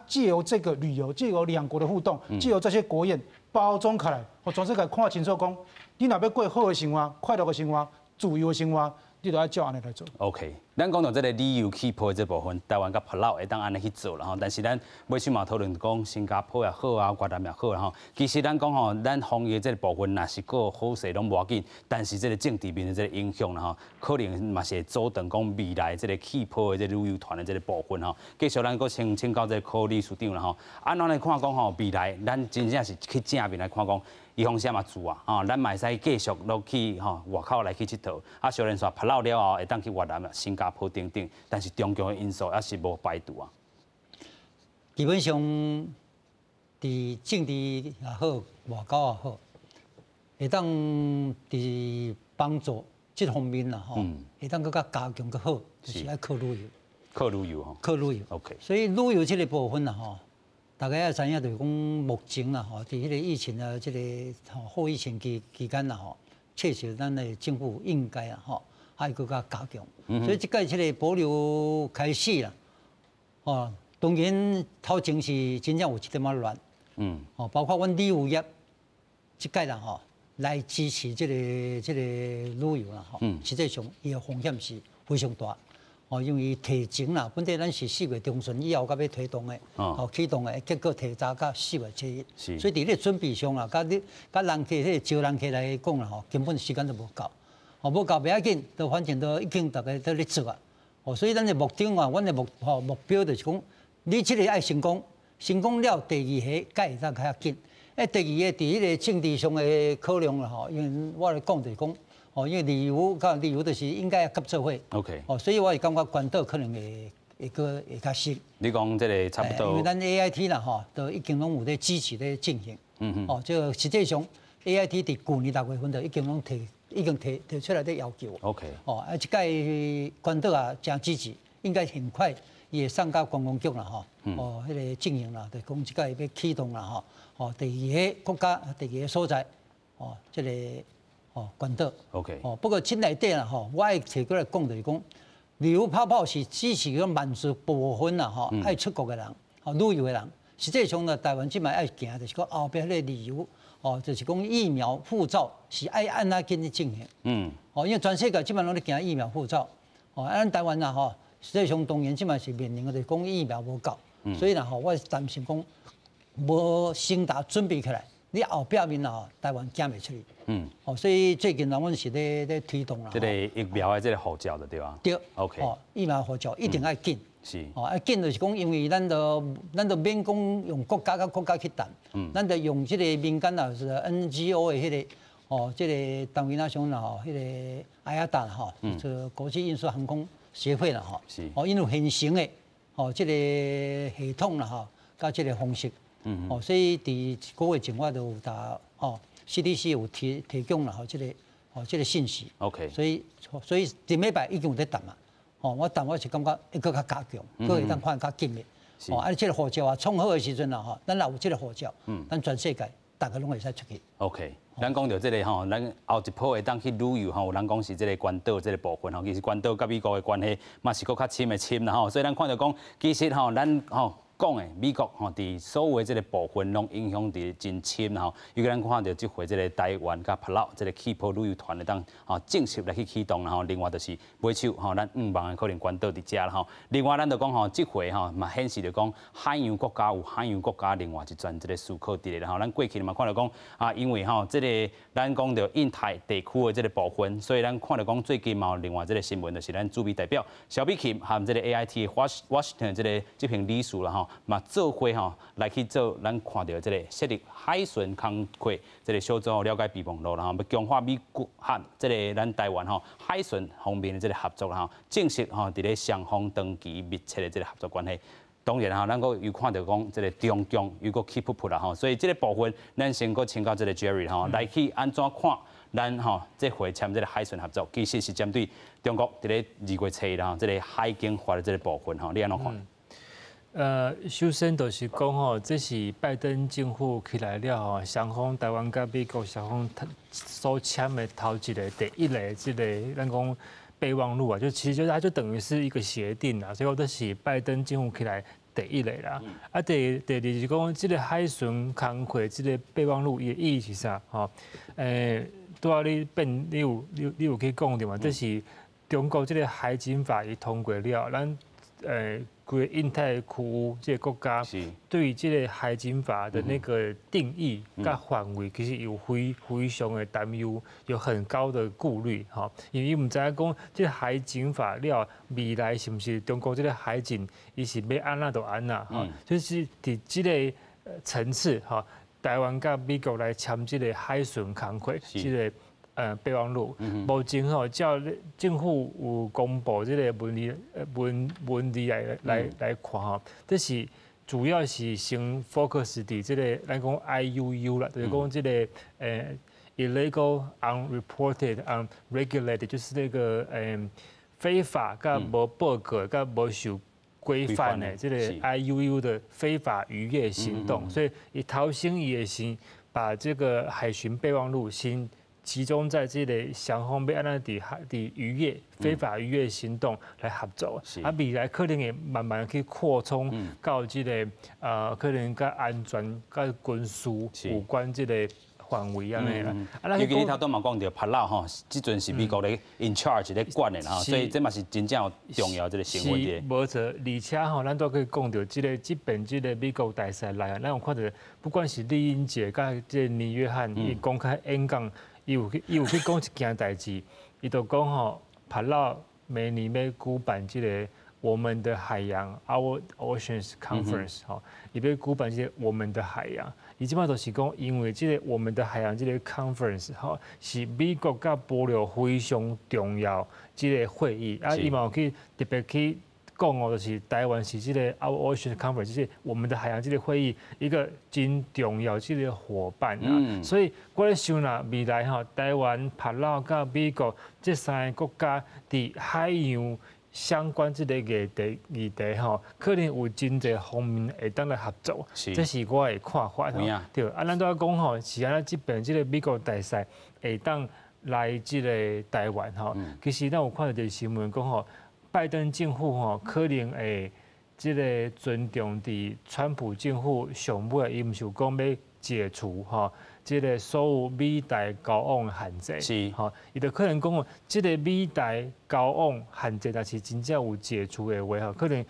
[SPEAKER 10] 借由这个旅游，借由两国的互动，借由这些国宴包装开来，我全世界看清楚讲，你若要过好的生活、快乐的生活、自由的生活，你就要照安尼来做。OK， 咱讲到这个旅游气泡这部分，台湾甲帕劳会当安尼去做啦吼。但是咱尾首嘛讨论讲新加坡也好啊，越南也好啦吼。其实咱讲吼，咱防疫这个部分，若是个好势拢无要紧，但是这个政治面的这个影响啦吼，可能嘛是会阻断讲未来这个气泡的这旅游团的这个部分吼。继续咱搁请教这个柯理事长啦吼，安怎来看讲吼，未来咱真正是去正面来看讲。伊方啥嘛做啊？咱嘛会使继续落去外口来去佚佗。虽然说帕劳了后会当去越南、新加坡等等，但是中共的因素也是无排除啊。基本上，伫政治也好，外交也好，会当伫帮助这方面啦会当更加加强更好，就是爱靠旅游。靠旅游靠旅游。OK。所以旅游这个部分啦大家也知影，就是讲目前啦伫迄个疫情的这个后疫情期间啦确实咱的政府应该
[SPEAKER 3] 还佫加加强。所以即届即个保留开始啦，哦，当然头前是真正有一点仔乱，哦，包括阮旅游业即届啦吼，来支持即个旅游啦吼，实际上伊个风险是非常大。哦，因为提前啦，本地咱是4月中旬以后，甲要推动的，哦，启动的，结果提早到4月7日，所以伫咧准备上啦，甲人客迄个招人客来讲啦吼，根本时间都无够，哦，无够不要紧，都反正都已经大家都咧做啊，哦，所以咱的目标啊，阮的目标就是讲，你即个爱成功，成功了第二下才会当较紧，第二个伫迄个政治上的考量啦吼，因为我来讲就是讲。哦，因为旅游就是应该要合作伙。
[SPEAKER 1] OK。哦，
[SPEAKER 3] 所以我是感觉关岛可能会较适。
[SPEAKER 1] 你讲这个差不多。
[SPEAKER 3] 因为咱 AIT 啦吼，都已经拢有咧支持咧进行。哦，这实际上 AIT 伫去年6月份就已经拢提出来的要求。
[SPEAKER 1] OK。
[SPEAKER 3] 哦，即届关岛啊，真支持，应该很快也上到观光局啦吼。哦，迄个进行啦，就讲即届要启动啦吼。哦，第二个国家，第二个所在，哦，这个。哦，关岛
[SPEAKER 1] ，OK，
[SPEAKER 3] 哦，不过这内底啦吼，我爱提过来讲就是讲，旅游泡泡是支持个满足部分啦吼，爱出国的人，哦，旅游的人，实际上呢，台湾即卖爱行就是讲后壁迄个旅游，哦，就是讲疫苗护照是爱按那紧去进行，哦，因为全世界即卖拢咧行疫苗护照，哦，咱台湾啦吼，实际上当然即卖是面临就是讲疫苗无够，所以啦吼，我担心讲无先达准备起来。你后壁面啦，台湾行袂出去。哦，所以最近阮是咧推动啦。
[SPEAKER 1] 这个疫苗的这个护照的对吧？
[SPEAKER 3] 对。
[SPEAKER 1] OK。
[SPEAKER 3] 哦，疫苗护照一定要紧。
[SPEAKER 1] 是。
[SPEAKER 3] 哦，啊紧就是讲，因为咱都免讲用国家甲国家去谈，咱就用这个民间啦，是 NGO 的迄个，哦，这个单位那种啦吼，迄个IATA吼，就国际运输航空协会啦吼。
[SPEAKER 1] 是。
[SPEAKER 3] 哦，因为现成的，哦，这个系统啦吼，甲这个方式。哦，所以伫1个月前我都有打哦 ，CDC 有提供了吼，这个信息。
[SPEAKER 1] OK。
[SPEAKER 3] 所以前礼拜已经有在谈嘛，哦，我是感觉会更加加强，佫会当看较紧的。哦，啊，这个护照啊，创好的时阵啦吼，咱若有这个护照，咱全世界大家拢会使出去。
[SPEAKER 1] OK。咱讲到这个吼，咱后一波会当去旅游吼，有人讲是这个关岛这个部分吼，其实关岛甲美国的关系嘛是佫较亲啦吼，所以咱看到讲，其实吼咱吼。讲诶，美国吼，伫所有诶即个部分拢影响伫真深吼。尤其咱看到即回即个台湾甲帕劳即个气泡旅游团诶当吼正式来去启动啦吼。另外就是买手吼，咱5万可能关岛伫遮啦吼。另外咱就讲吼，即回吼嘛显示着讲海洋国家有海洋国家另外一转即个思考伫咧啦吼。咱过去嘛看到讲啊，因为吼即个咱讲到印太地区诶即个部分，所以咱看到讲最近嘛有另外即个新闻，就是咱驻美代表萧美琴含即个 AIT Washington 即篇理事啦吼。嘛做伙吼来去做，咱看到这个设立海巡工会这个小组了解备忘录啦吼，要强化美国和这个咱台湾吼海巡方面的这个合作啦吼，正式吼伫咧双方长期密切的这个合作关系。当然吼，咱个又看到讲这个中共又个 keep up 啦吼，所以这个部分咱先个请教这个 Jerry 吼，来去安怎看咱吼这回签这个海巡合作，其实是针对中国伫咧2月7日吼这个海警法的这个部分吼，你安怎看？
[SPEAKER 2] 首先就是讲吼，这是拜登政府起来了吼，双方台湾甲美国双方所签的头一个第一个这个咱讲备忘录啊，其实它就等于是一个协定啦，所以这是拜登政府起来第一个啦。啊，第二是讲这个海巡工会这个备忘录伊的意义是啥？吼，拄仔你有去讲着嘛？这是中国这个海警法伊通过了，咱规个印太区域这个国家对于这个海警法的那个定义甲范围，其实有非常的担忧，有很高的顾虑哈。因为唔知影讲这个海警法了未来是不是中国这个海警，伊是要安那就安那哈，就是伫这个层次哈，台湾甲美国来签这个海巡工会这个。备忘录，目前吼，照政府有公布这个文字来看吼，这是主要是先 focus 伫这个咱讲 IUU 啦，就是讲这个illegal unreported unregulated， 就是那个非法甲无报告甲无受规范的这个 IUU 的非法渔业行动，所以伊头先也是把这个海巡备忘录先集中在这个双方要安怎伫渔业非法渔业行动来合作，未来可能会慢慢去扩充到这个可能跟安全、跟军事有关这个范围安尼啦。
[SPEAKER 1] 尤其你头拄嘛讲到帕劳吼，即阵是美国咧 in charge 咧管的哈，所以这嘛是真正有重要这个新闻的。
[SPEAKER 2] 无错，而且吼，咱都可以讲到这边这个美国大使来啊，咱有看到，不管是李英杰甲这尼约翰，伊公开演讲，伊有去讲一件代志，伊就讲吼，帕劳明年要举办这个我们的海洋 Our Oceans Conference 吼，伊要举办这个我们的海洋。伊即摆就是讲，因为这个我们的海洋这个 conference 吼，是美国甲保留非常重要这个会议，啊，伊嘛有去特别去讲哦，就是台湾是这个 Our Ocean Conference， 就是我们的海洋这个会议一个真重要这个伙伴啊。所以我咧想啦，未来吼，台湾、帕劳甲美国这三个国家伫海洋相关这个议题吼，可能有真侪方面会当来合作，这是我的看法吼。对，啊，咱都要讲吼，是安尼这边这个美国大使会当来这个台湾吼。其实咱有看到一个新闻讲吼，拜登政府吼可能会这个尊重伫川普政府上尾，伊毋是有讲要解除吼。这个所有美台交往限制，是吼，伊就可能讲哦，这个美台交往限制，但是真正有解除的话，吼，可能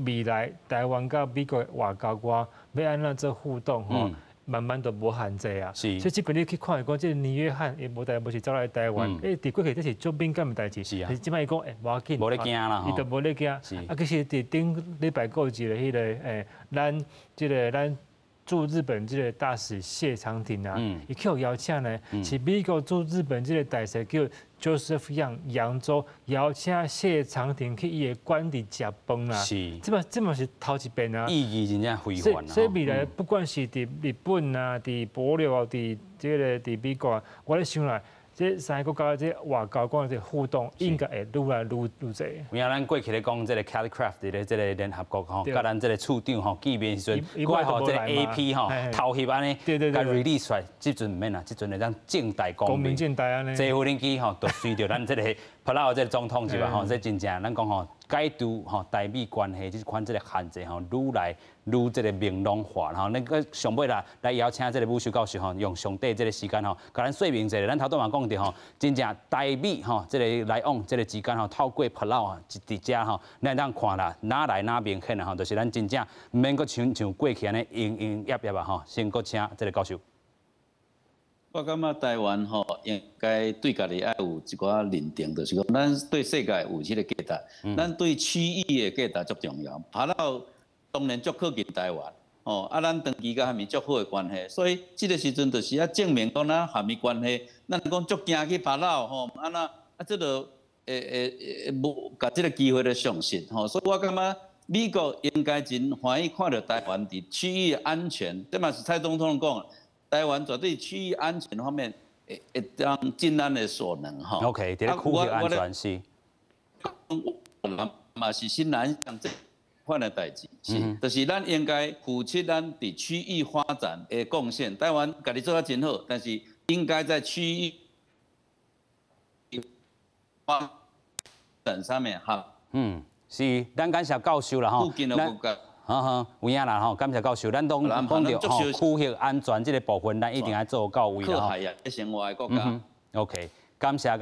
[SPEAKER 2] 未来台湾甲美国外交官要安怎做互动，吼，慢慢都无限制啊。所以这边你去看，讲这个尼约翰，伊无是走来台湾，伫过去这是足敏感的代志，是啊。即摆伊讲，无要紧，
[SPEAKER 1] 无咧惊啦，
[SPEAKER 2] 伊都无咧惊。啊，其实伫顶礼拜过一个迄个咱驻日本这个大使谢长廷啊，伊去有邀请呢，是美国驻日本这个大使叫 Joseph Young 扬州邀请谢长廷去伊的馆里食饭啦。是，这嘛是头一遍啊。
[SPEAKER 1] 意义真正非凡啊。
[SPEAKER 2] 所以未来不管是伫日本啊、伫保留啊、伫这个伫美国啊，我咧想啦。这三个国家这外交官这互动应该会愈来愈多。
[SPEAKER 1] 有影咱过去咧讲这个 Callicraft 咧，这个联合国吼，甲咱这个处长吼见面时阵，怪吼这个 AP 吼头翕安尼，甲 release 出来，即阵唔免啦，即阵会当正大光明。
[SPEAKER 2] 正大安尼。
[SPEAKER 1] 坐飞机吼，都随着咱这个帕劳这个总统是吧？吼，这真正咱讲吼，解除吼台美关系即款这个限制吼，愈来愈这个明朗化吼。那个上尾啦，来邀请这个武修教授吼，用上帝这个时间吼，甲咱说明一下。咱头拄嘛讲着吼，真正台美吼这个来往这个之间吼，透过帕劳啊，伫遮吼，咱当看啦，哪来哪明显啊吼，就是咱真正唔免阁像过去安尼营营业业啊吼，先阁请这个教授。
[SPEAKER 4] 我感觉台湾吼应该对家己爱有一寡认定，就是讲咱对世界有这个价值，咱对区域的价值足重要。帕劳当然足靠近台湾，哦，啊，咱长期甲虾米足好的关系，所以这个时阵就是要证明讲咱虾米关系，咱讲足惊去帕劳吼，安那这个无甲这个机会来上市吼，所以我感觉美国应该真欢喜看到台湾伫区域安全，这嘛是蔡总统讲。台湾绝对区域安全方面，会当尽咱的所能哈。
[SPEAKER 1] OK， 这个区域安全是。
[SPEAKER 4] 嘛是新南向这款的代志，是，就是咱应该付出咱伫区域发展的贡献。台湾家己做得真好，但是应该在区域发展上面哈。
[SPEAKER 1] 是，咱感谢教授啦吼。
[SPEAKER 4] 附近的国家。
[SPEAKER 1] 有影啦吼，感谢教授，咱都讲到吼区域安全这个部分，咱一定要做到位啦吼。
[SPEAKER 4] 靠海洋生活的国家。
[SPEAKER 1] OK。感谢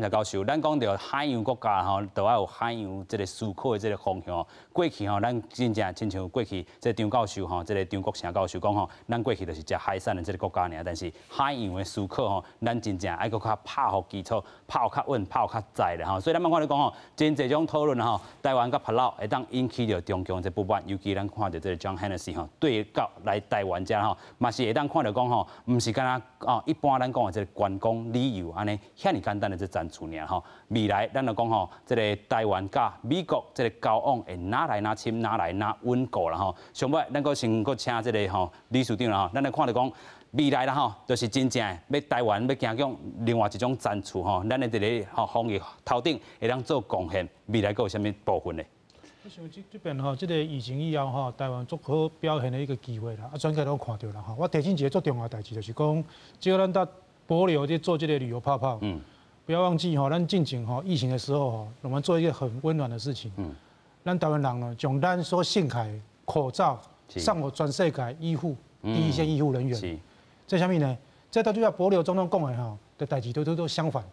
[SPEAKER 1] 教授。咱讲到海洋国家吼，都要有海洋这个思考的这个方向。过去吼，咱真正亲像过去这张教授吼，这个张国成教授讲吼，咱过去就是食海产的这个国家尔，但是海洋的思考吼，咱真正爱搁较拍好基础，拍好较稳，拍好较在咧吼。所以咱慢慢咧讲吼，真侪种讨论吼，台湾甲帕劳会当引起着中共这部分，尤其咱看到这个 John Hennessy 吼，对到来台湾遮吼，嘛是会当看到讲吼，毋是干那一般咱讲的这个观光旅游安尼。遐尼简单的这赞助尔吼，未来咱就讲吼，这个台湾甲美国这个交往会哪来哪深，哪来哪稳固啦吼。上尾咱阁先阁请这个吼理事长啦吼，咱来看到讲未来啦吼，就是真正要台湾要行向另外一种赞助吼，咱的伫咧吼防疫头顶会当做贡献，未来阁有啥物部分呢？
[SPEAKER 10] 我想这边吼，这个疫情以后吼，台湾足好表现的一个机会啦，啊，全家都看到啦吼。我提醒一个足重要的代志，就是讲，只要咱帛琉在做这个旅游泡泡。不要忘记吼，咱进前吼疫情的时候吼，我们做一个很温暖的事情。咱台湾人呢，将咱所信开口罩送给全世界医护第一线医护人员。这下面呢，这到就像帛琉总统讲的吼的代志都相反。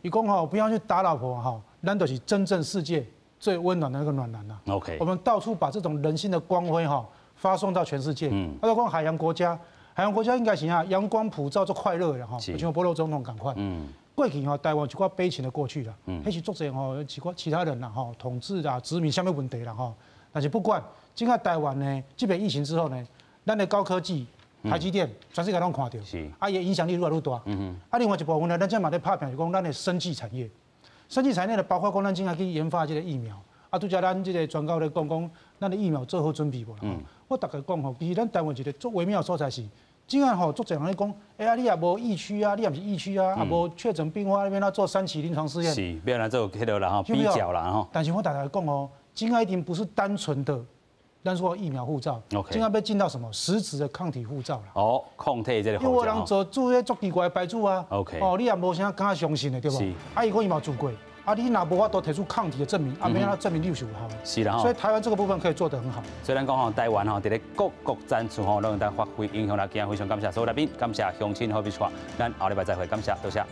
[SPEAKER 10] 伊讲吼，不要去打老婆哈，咱就是真正世界最温暖的那个暖男呐。
[SPEAKER 1] OK，
[SPEAKER 10] 我们到处把这种人性的光辉哈发送到全世界。他说讲海洋国家应该是啊阳光普照、做快乐的哈，就像帛琉总统赶快。过去吼，台湾一寡悲情的过去了，迄是作者吼，其他人啦吼，统治啦、殖民下面问题啦吼。但是不管，今下台湾呢，这边疫情之后呢，咱的高科技、台积电，全世界拢看到，啊，也影响力越来越大。啊，另外一部分呢，咱正嘛在拍片，就讲咱的生技产业，生技产业呢，包括讲咱今下去研发这个疫苗，啊，拄则咱这个专家咧讲，咱的疫苗做好准备无啦。我大概讲吼，其实咱台湾一个最微妙的所在是。今下吼，作者人咧讲，你也无疫区啊，你也不是疫区啊，也无确诊病患那边要做3期临床试验，
[SPEAKER 1] 是，不要来做迄个啦吼，比较啦吼。
[SPEAKER 10] 但是我大家讲哦，今下一定不是单纯的，咱说疫苗护照，今下要进到什么实质的抗体护照啦。
[SPEAKER 1] 哦，抗体这个护照。
[SPEAKER 10] 因为人做迄足奇怪的牌子啊。
[SPEAKER 1] OK。
[SPEAKER 10] 哦，你也无啥敢相信的对不？是。啊，伊讲伊嘛做过。啊，你若无法度提出抗体的证明，啊，没让他证明你有效。
[SPEAKER 1] 是啦，
[SPEAKER 10] 所以台湾这个部分可以做得很好。
[SPEAKER 1] 所以咱讲吼，台湾吼，伫咧各国战处吼，让咱发挥影响力，今日非常感谢所有来宾，感谢乡亲好比说，咱后礼拜再会，感谢，多谢。